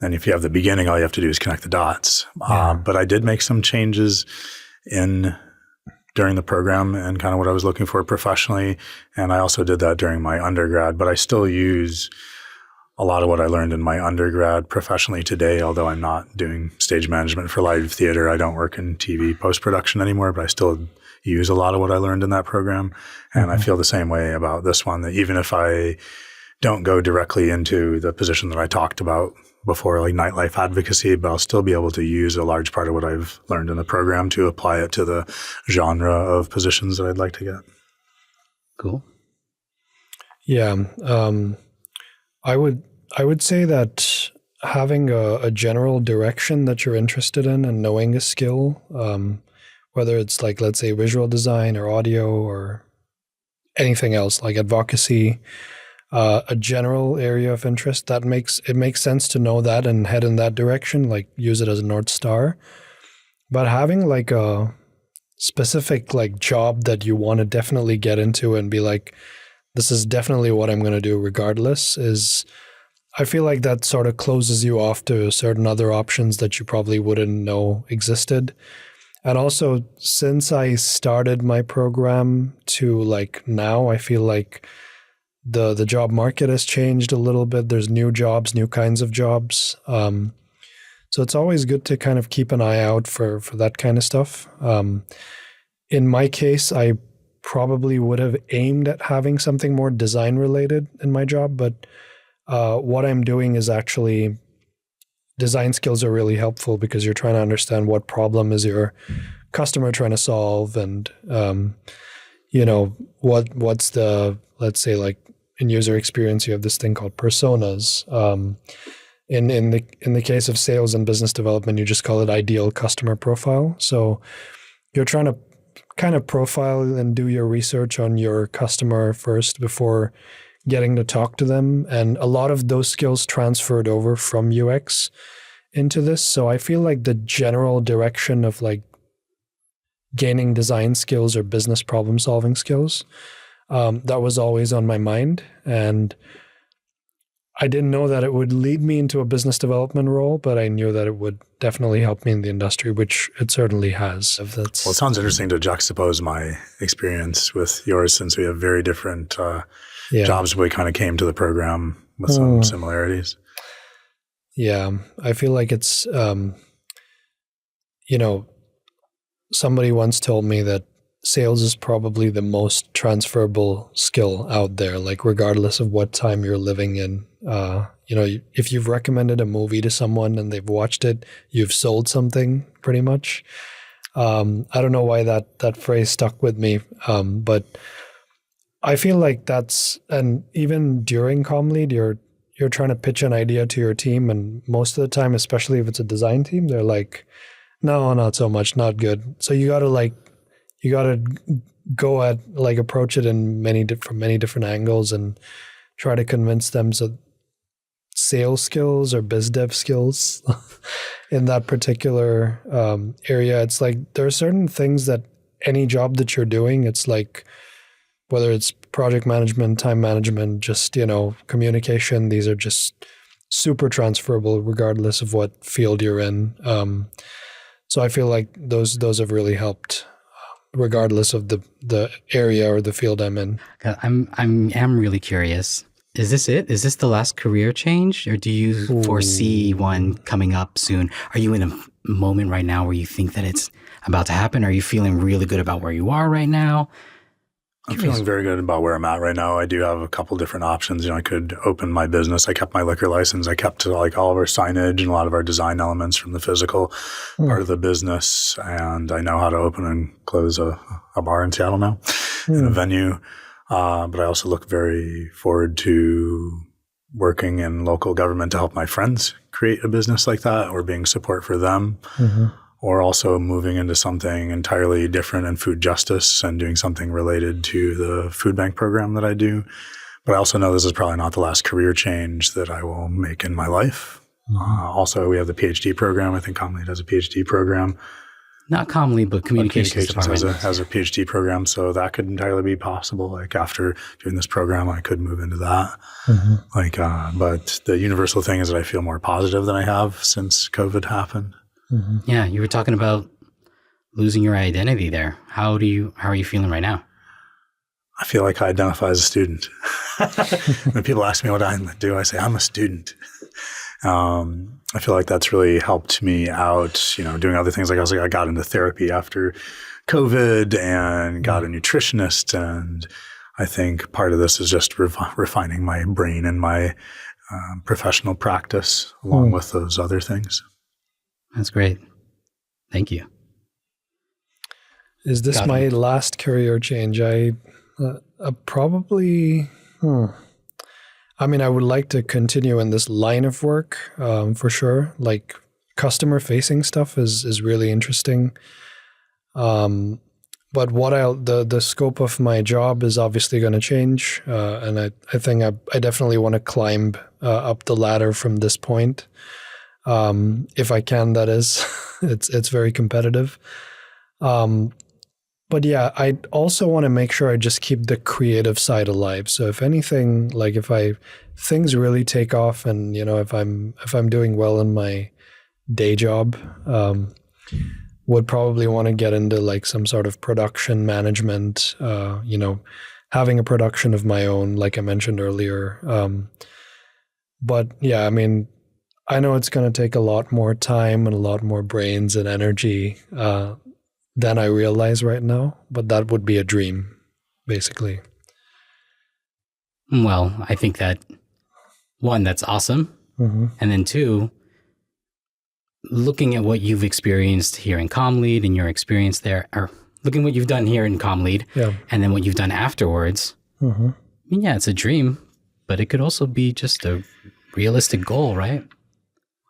Speaker 2: then if you have the beginning, all you have to do is connect the dots. But I did make some changes during the program and kind of what I was looking for professionally. And I also did that during my undergrad, but I still use a lot of what I learned in my undergrad professionally today, although I'm not doing stage management for live theater. I don't work in TV post-production anymore, but I still use a lot of what I learned in that program. And I feel the same way about this one, that even if I don't go directly into the position that I talked about before, like nightlife advocacy, but I'll still be able to use a large part of what I've learned in the program to apply it to the genre of positions that I'd like to get.
Speaker 1: Cool.
Speaker 3: Yeah. I would say that having a general direction that you're interested in and knowing a skill, whether it's like, let's say, visual design or audio or anything else like advocacy, a general area of interest, it makes sense to know that and head in that direction, like use it as a North Star. But having like a specific like job that you want to definitely get into and be like, this is definitely what I'm going to do regardless, I feel like that sort of closes you off to certain other options that you probably wouldn't know existed. And also, since I started my program to like now, I feel like the job market has changed a little bit. There's new jobs, new kinds of jobs. So it's always good to kind of keep an eye out for that kind of stuff. In my case, I probably would have aimed at having something more design related in my job, but what I'm doing is actually design skills are really helpful because you're trying to understand what problem is your customer trying to solve, and what's the, let's say, like in user experience, you have this thing called personas. In the case of sales and business development, you just call it ideal customer profile. So you're trying to kind of profile and do your research on your customer first before getting to talk to them. And a lot of those skills transferred over from UX into this. So I feel like the general direction of like gaining design skills or business problem solving skills, that was always on my mind. And I didn't know that it would lead me into a business development role, but I knew that it would definitely help me in the industry, which it certainly has.
Speaker 2: Well, it sounds interesting to juxtapose my experience with yours, since we have very different jobs. We kind of came to the program with some similarities.
Speaker 3: Yeah, I feel like it's, somebody once told me that sales is probably the most transferable skill out there, like regardless of what time you're living in. If you've recommended a movie to someone and they've watched it, you've sold something pretty much. I don't know why that phrase stuck with me, but I feel like that's, and even during CommLead, you're trying to pitch an idea to your team, and most of the time, especially if it's a design team, they're like, no, not so much, not good. So you gotta go at like approach it in from many different angles and try to convince them that sales skills or biz dev skills in that particular area. It's like there are certain things that any job that you're doing, it's like whether it's project management, time management, just communication. These are just super transferable regardless of what field you're in. So I feel like those have really helped, regardless of the area or the field I'm in.
Speaker 1: I'm really curious. Is this it? Is this the last career change, or do you foresee one coming up soon? Are you in a moment right now where you think that it's about to happen? Are you feeling really good about where you are right now?
Speaker 2: I'm feeling very good about where I'm at right now. I do have a couple different options. I could open my business. I kept my liquor license. I kept like all of our signage and a lot of our design elements from the physical part of the business. And I know how to open and close a bar in Seattle now in a venue. But I also look very forward to working in local government to help my friends create a business like that, or being support for them. Or also moving into something entirely different in food justice and doing something related to the food bank program that I do. But I also know this is probably not the last career change that I will make in my life. Also, we have the PhD program. I think CommLead has a PhD program.
Speaker 1: Not CommLead, but communications department
Speaker 2: has a PhD program. So that could entirely be possible. Like after doing this program, I could move into that. But the universal thing is that I feel more positive than I have since COVID happened.
Speaker 1: Yeah, you were talking about losing your identity there. How are you feeling right now?
Speaker 2: I feel like I identify as a student. When people ask me what I do, I say I'm a student. I feel like that's really helped me out, doing other things. Like I got into therapy after COVID and got a nutritionist. And I think part of this is just refining my brain and my professional practice along with those other things.
Speaker 1: That's great. Thank you.
Speaker 3: Is this my last career change? I probably, I mean, I would like to continue in this line of work for sure. Like customer facing stuff is really interesting. But the scope of my job is obviously going to change. And I think I definitely want to climb up the ladder from this point. If I can, that is. It's very competitive. But yeah, I also want to make sure I just keep the creative side alive. So if anything, like if things really take off, and if I'm doing well in my day job, would probably want to get into like some sort of production management. Having a production of my own, like I mentioned earlier. But yeah, I mean, I know it's going to take a lot more time and a lot more brains and energy than I realize right now, but that would be a dream, basically.
Speaker 1: Well, I think that, one, that's awesome. And then two, looking at what you've experienced here in CommLead and your experience there, or looking at what you've done here in CommLead and then what you've done afterwards, I mean, yeah, it's a dream, but it could also be just a realistic goal, right?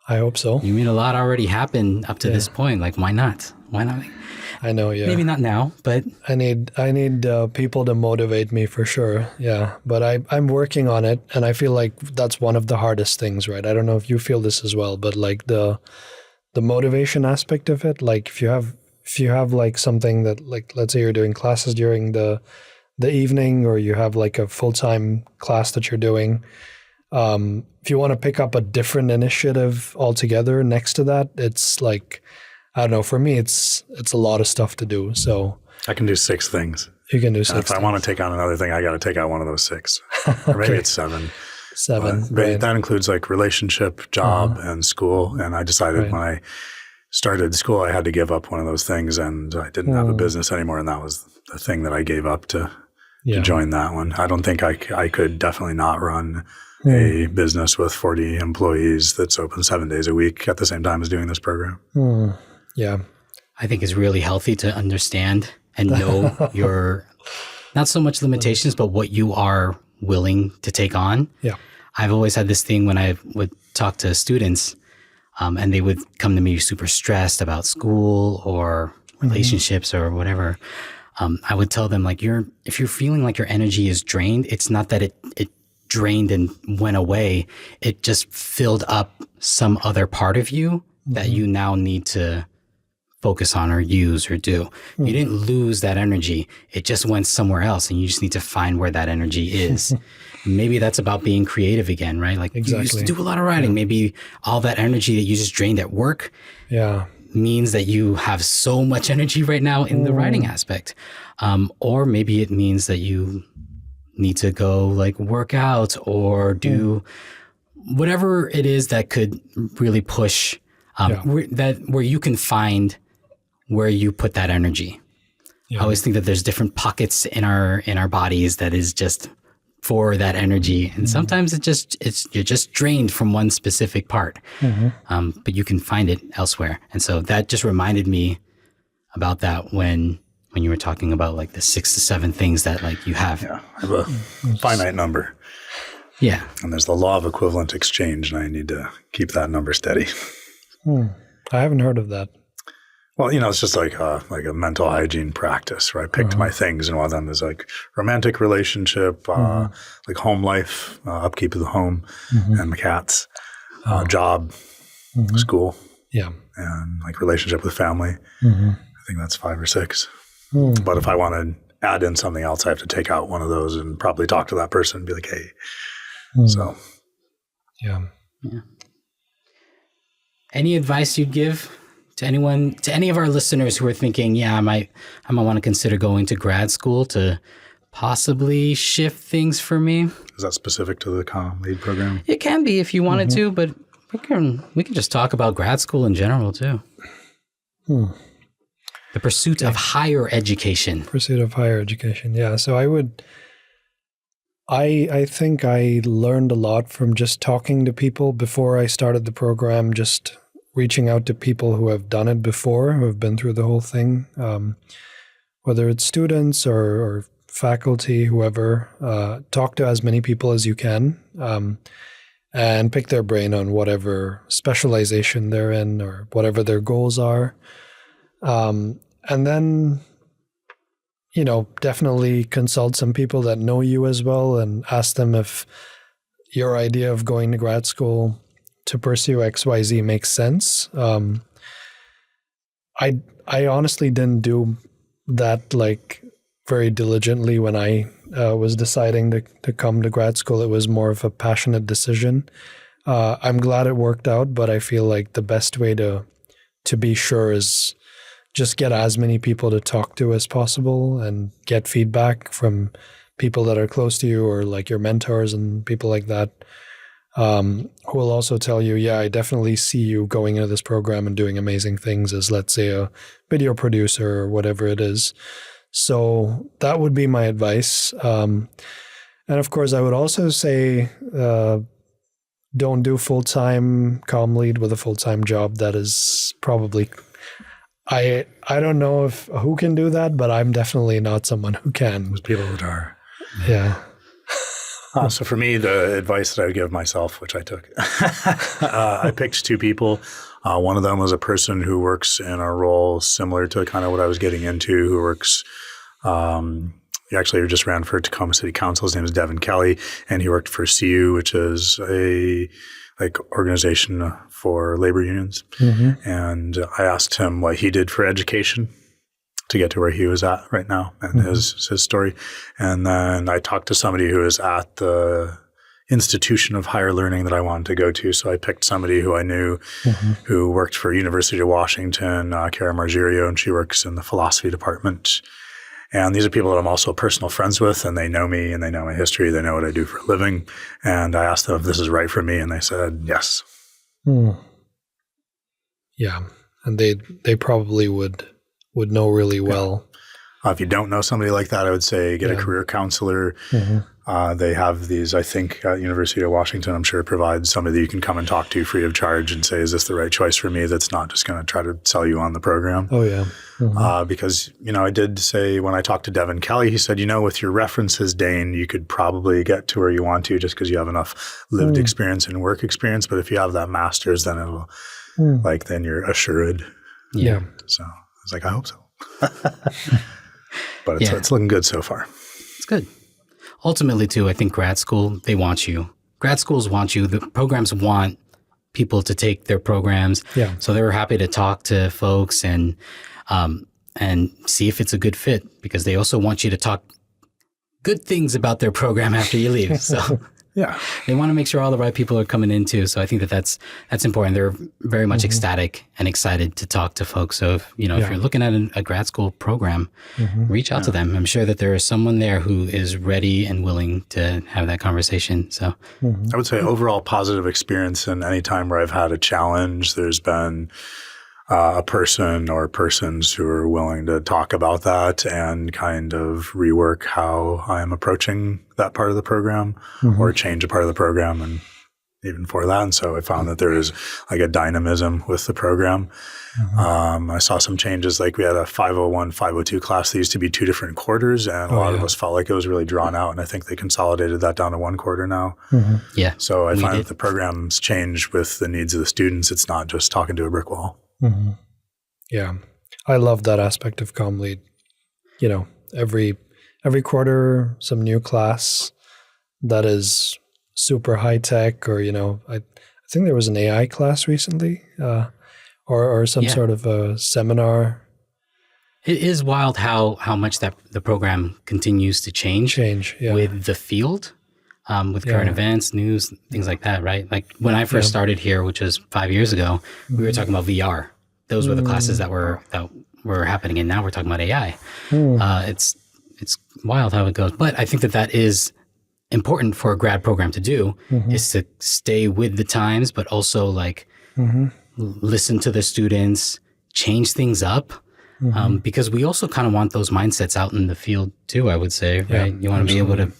Speaker 3: I hope so.
Speaker 1: You mean a lot already happened up to this point. Like, why not? Why not?
Speaker 3: I know, yeah.
Speaker 1: Maybe not now, but
Speaker 3: I need people to motivate me for sure. Yeah, but I'm working on it, and I feel like that's one of the hardest things, right? I don't know if you feel this as well, but like the motivation aspect of it, like if you have like something that, like, let's say you're doing classes during the evening, or you have like a full-time class that you're doing, if you want to pick up a different initiative altogether next to that, it's like, I don't know, for me it's a lot of stuff to do. So
Speaker 2: I can do 6 things.
Speaker 3: You can do 6
Speaker 2: and if
Speaker 3: things.
Speaker 2: I want to take on another thing, I got to take out one of those 6. Or maybe it's 7.
Speaker 3: 7.
Speaker 2: But
Speaker 3: Right.
Speaker 2: that includes like relationship, job, and school. And I decided when I started school, I had to give up one of those things, and I didn't have a business anymore. And that was the thing that I gave up to join that one. I don't think I could definitely not run a business with 40 employees that's open 7 days a week at the same time as doing this program.
Speaker 3: Yeah.
Speaker 1: I think it's really healthy to understand and know your, not so much limitations, but what you are willing to take on.
Speaker 3: Yeah.
Speaker 1: I've always had this thing when I would talk to students, and they would come to me super stressed about school or relationships or whatever. I would tell them, like, if you're feeling like your energy is drained, it's not that it drained and went away. It just filled up some other part of you that you now need to focus on or use or do. You didn't lose that energy. It just went somewhere else, and you just need to find where that energy is. Maybe that's about being creative again, right? Like, you used to do a lot of writing. Maybe all that energy that you just drained at work means that you have so much energy right now in the writing aspect. Or maybe it means that you need to go like work out or do whatever it is that could really push where you can find where you put that energy. I always think that there's different pockets in our bodies that is just for that energy, and sometimes you're just drained from one specific part, but you can find it elsewhere. And so that just reminded me about that when you were talking about like the 6 to 7 things that like you have.
Speaker 2: Yeah, I have a finite number.
Speaker 1: Yeah,
Speaker 2: and there's the law of equivalent exchange, and I need to keep that number steady.
Speaker 3: I haven't heard of that.
Speaker 2: Well, it's just like a mental hygiene practice, right? I picked my things, and one of them is like romantic relationship, like home life, upkeep of the home, and the cats, job, school, and like relationship with family. I think that's 5 or 6. But if I want to add in something else, I have to take out one of those and probably talk to that person and be like, hey. So.
Speaker 3: Yeah.
Speaker 1: Any advice you'd give to anyone, to any of our listeners who are thinking, I might want to consider going to grad school to possibly shift things for me?
Speaker 2: Is that specific to the comm lead program?
Speaker 1: It can be if you wanted to, but we can just talk about grad school in general too. The pursuit of higher education.
Speaker 3: Pursuit of higher education. Yeah. So I think I learned a lot from just talking to people before I started the program, just reaching out to people who have done it before, who have been through the whole thing, whether it's students or faculty, whoever. Talk to as many people as you can, and pick their brain on whatever specialization they're in or whatever their goals are. And then, definitely consult some people that know you as well and ask them if your idea of going to grad school to pursue XYZ makes sense. I honestly didn't do that like very diligently when I was deciding to come to grad school. It was more of a passionate decision. I'm glad it worked out, but I feel like the best way to be sure is just get as many people to talk to as possible and get feedback from people that are close to you or like your mentors and people like that, who will also tell you, I definitely see you going into this program and doing amazing things as, let's say, a video producer or whatever it is. So that would be my advice. And of course, I would also say, don't do full-time comm lead with a full-time job. That is probably... I don't know who can do that, but I'm definitely not someone who can.
Speaker 2: There's people that are.
Speaker 3: Yeah.
Speaker 2: So for me, the advice that I would give myself, which I took, I picked two people. One of them was a person who works in a role similar to kind of what I was getting into, who works he actually just ran for Tacoma City Council. His name is Devin Kelly, and he worked for CU, which is a organization for labor unions. And I asked him what he did for education to get to where he was at right now and his story. And then I talked to somebody who was at the institution of higher learning that I wanted to go to. So I picked somebody who I knew who worked for University of Washington, Cara Margirio, and she works in the philosophy department. And these are people that I'm also personal friends with, and they know me and they know my history. They know what I do for a living. And I asked them if this is right for me, and they said yes.
Speaker 3: Yeah. And they probably would know really well.
Speaker 2: If you don't know somebody like that, I would say get a career counselor. They have these, I think, at University of Washington, I'm sure provides somebody that you can come and talk to free of charge and say, is this the right choice for me? That's not just going to try to sell you on the program.
Speaker 3: Oh, yeah.
Speaker 2: Because, I did say when I talked to Devin Kelly, he said, with your references, Dane, you could probably get to where you want to just because you have enough lived experience and work experience. But if you have that master's, then it'll then you're assured.
Speaker 3: Yeah.
Speaker 2: So I was like, I hope so. But it's looking good so far.
Speaker 1: It's good. Ultimately, too, I think grad school, they want you. Grad schools want you. The programs want people to take their programs.
Speaker 3: Yeah.
Speaker 1: So they were happy to talk to folks and see if it's a good fit, because they also want you to talk good things about their program after you leave. So they want to make sure all the right people are coming in too. So I think that's important. They're very much ecstatic and excited to talk to folks. So if you're looking at a grad school program, reach out to them. I'm sure that there is someone there who is ready and willing to have that conversation. So
Speaker 2: I would say overall positive experience. And any time where I've had a challenge, there's been a person or persons who are willing to talk about that and kind of rework how I'm approaching that part of the program or change a part of the program, and even for that. And so I found that there is like a dynamism with the program. I saw some changes, like we had a 501, 502 class that used to be 2 different quarters, and a lot of us felt like it was really drawn out, and I think they consolidated that down to 1 quarter now. So I find that the programs change with the needs of the students. It's not just talking to a brick wall.
Speaker 3: Yeah. I love that aspect of CommLead. Every quarter, some new class that is super high tech, or, I think there was an AI class recently, or some sort of a seminar.
Speaker 1: It is wild how much that the program continues to change with the field, with current events, news, things like that, right? Like when I first started here, which was 5 years ago, we were talking about VR. Those were the classes that were happening, and now we're talking about AI. It's wild how it goes, but I think that is important for a grad program to do, is to stay with the times, but also listen to the students, change things up, because we also kind of want those mindsets out in the field too, I would say, right? You want to be able to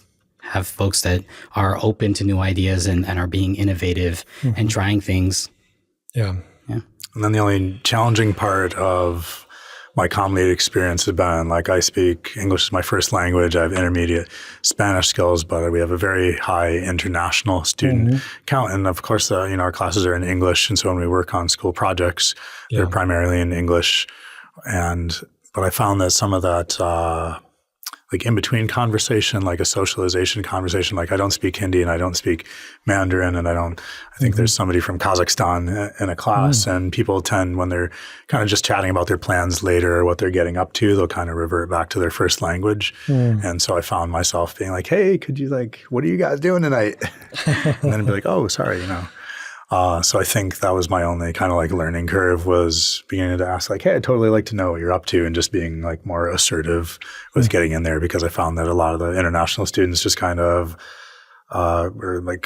Speaker 1: have folks that are open to new ideas and are being innovative and trying things.
Speaker 3: Yeah.
Speaker 2: And then the only challenging part of my CommLead experience has been, I speak English is my first language. I have intermediate Spanish skills, but we have a very high international student count. And of course, our classes are in English. And so when we work on school projects, they're primarily in English. But I found that some of that, in between conversation, like a socialization conversation, I don't speak Hindi and I don't speak Mandarin, and I think there's somebody from Kazakhstan in a class, and people tend, when they're kind of just chatting about their plans later or what they're getting up to, they'll kind of revert back to their first language. And so I found myself being like, hey, could you what are you guys doing tonight? And then be like, oh, sorry, So I think that was my only kind of learning curve, was beginning to ask hey, I'd totally like to know what you're up to, and just being more assertive with getting in there, because I found that a lot of the international students just kind of were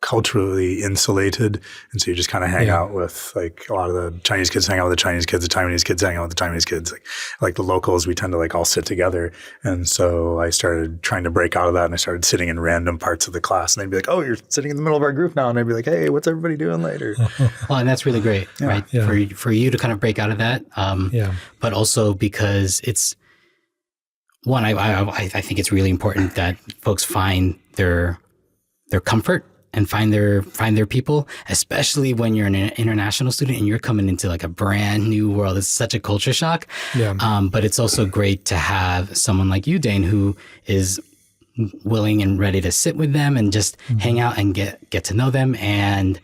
Speaker 2: culturally insulated. And so you just kind of hang out with a lot of the Chinese kids hang out with the Chinese kids, the Taiwanese kids hang out with the Taiwanese kids. Like the locals, we tend to all sit together. And so I started trying to break out of that, and I started sitting in random parts of the class, and they'd be like, oh, you're sitting in the middle of our group now. And I'd be like, hey, what's everybody doing later?
Speaker 1: Well, and that's really great, right? For you to kind of break out of that. But also because it's one, I think it's really important that folks find their comfort and find their people, especially when you're an international student and you're coming into like a brand new world. It's such a culture shock.
Speaker 3: Yeah.
Speaker 1: But it's also great to have someone like you, Dane, who is willing and ready to sit with them and just hang out and get to know them and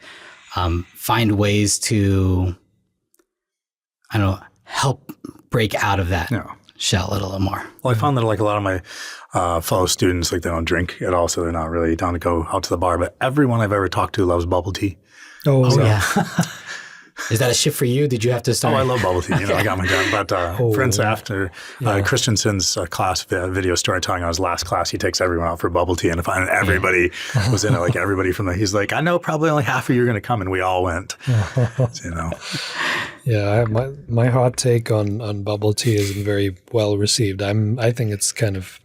Speaker 1: find ways to, I don't know, help break out of that shell a little more.
Speaker 2: Well, I found that like a lot of my fellow students, like they don't drink at all, so they're not really down to go out to the bar. But everyone I've ever talked to loves bubble tea.
Speaker 3: Oh,
Speaker 1: yeah. Is that a shift for you? Did you have to start?
Speaker 2: Oh, I love bubble tea. I got my gun. But for instance, after Christensen's class video storytelling on his last class, he takes everyone out for bubble tea. And everybody was in it, like everybody from he's like, I know probably only half of you are going to come. And we all went,
Speaker 3: Yeah, my hot take on bubble tea isn't very well received. I think it's kind of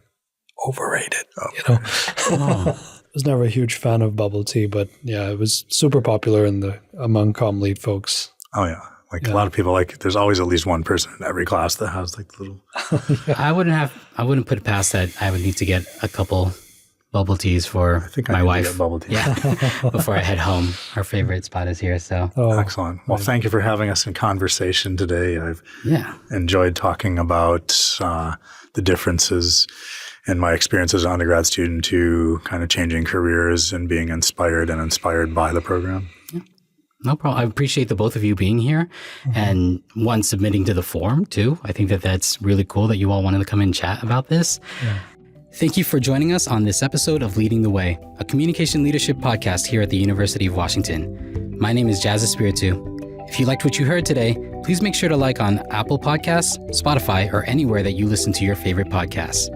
Speaker 3: overrated, I was never a huge fan of bubble tea, but yeah, it was super popular among comm lead folks.
Speaker 2: Oh yeah. Like a lot of people, like there's always at least one person in every class that has like the little.
Speaker 1: I wouldn't put it past that. I would need to get a couple bubble teas for my wife.
Speaker 2: Get bubble tea.
Speaker 1: Yeah. Before I head home. Our favorite spot is here. So
Speaker 2: excellent. Well, thank you for having us in conversation today. I've enjoyed talking about the differences in my experience as an undergrad student to kind of changing careers and being inspired by the program.
Speaker 1: Yeah. No problem. I appreciate the both of you being here and one submitting to the forum too. I think that's really cool that you all wanted to come and chat about this. Yeah. Thank you for joining us on this episode of Leading the Way, a communication leadership podcast here at the University of Washington. My name is Jazz Espiritu. If you liked what you heard today, please make sure to like on Apple Podcasts, Spotify, or anywhere that you listen to your favorite podcasts.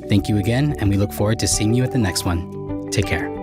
Speaker 1: Thank you again, and we look forward to seeing you at the next one. Take care.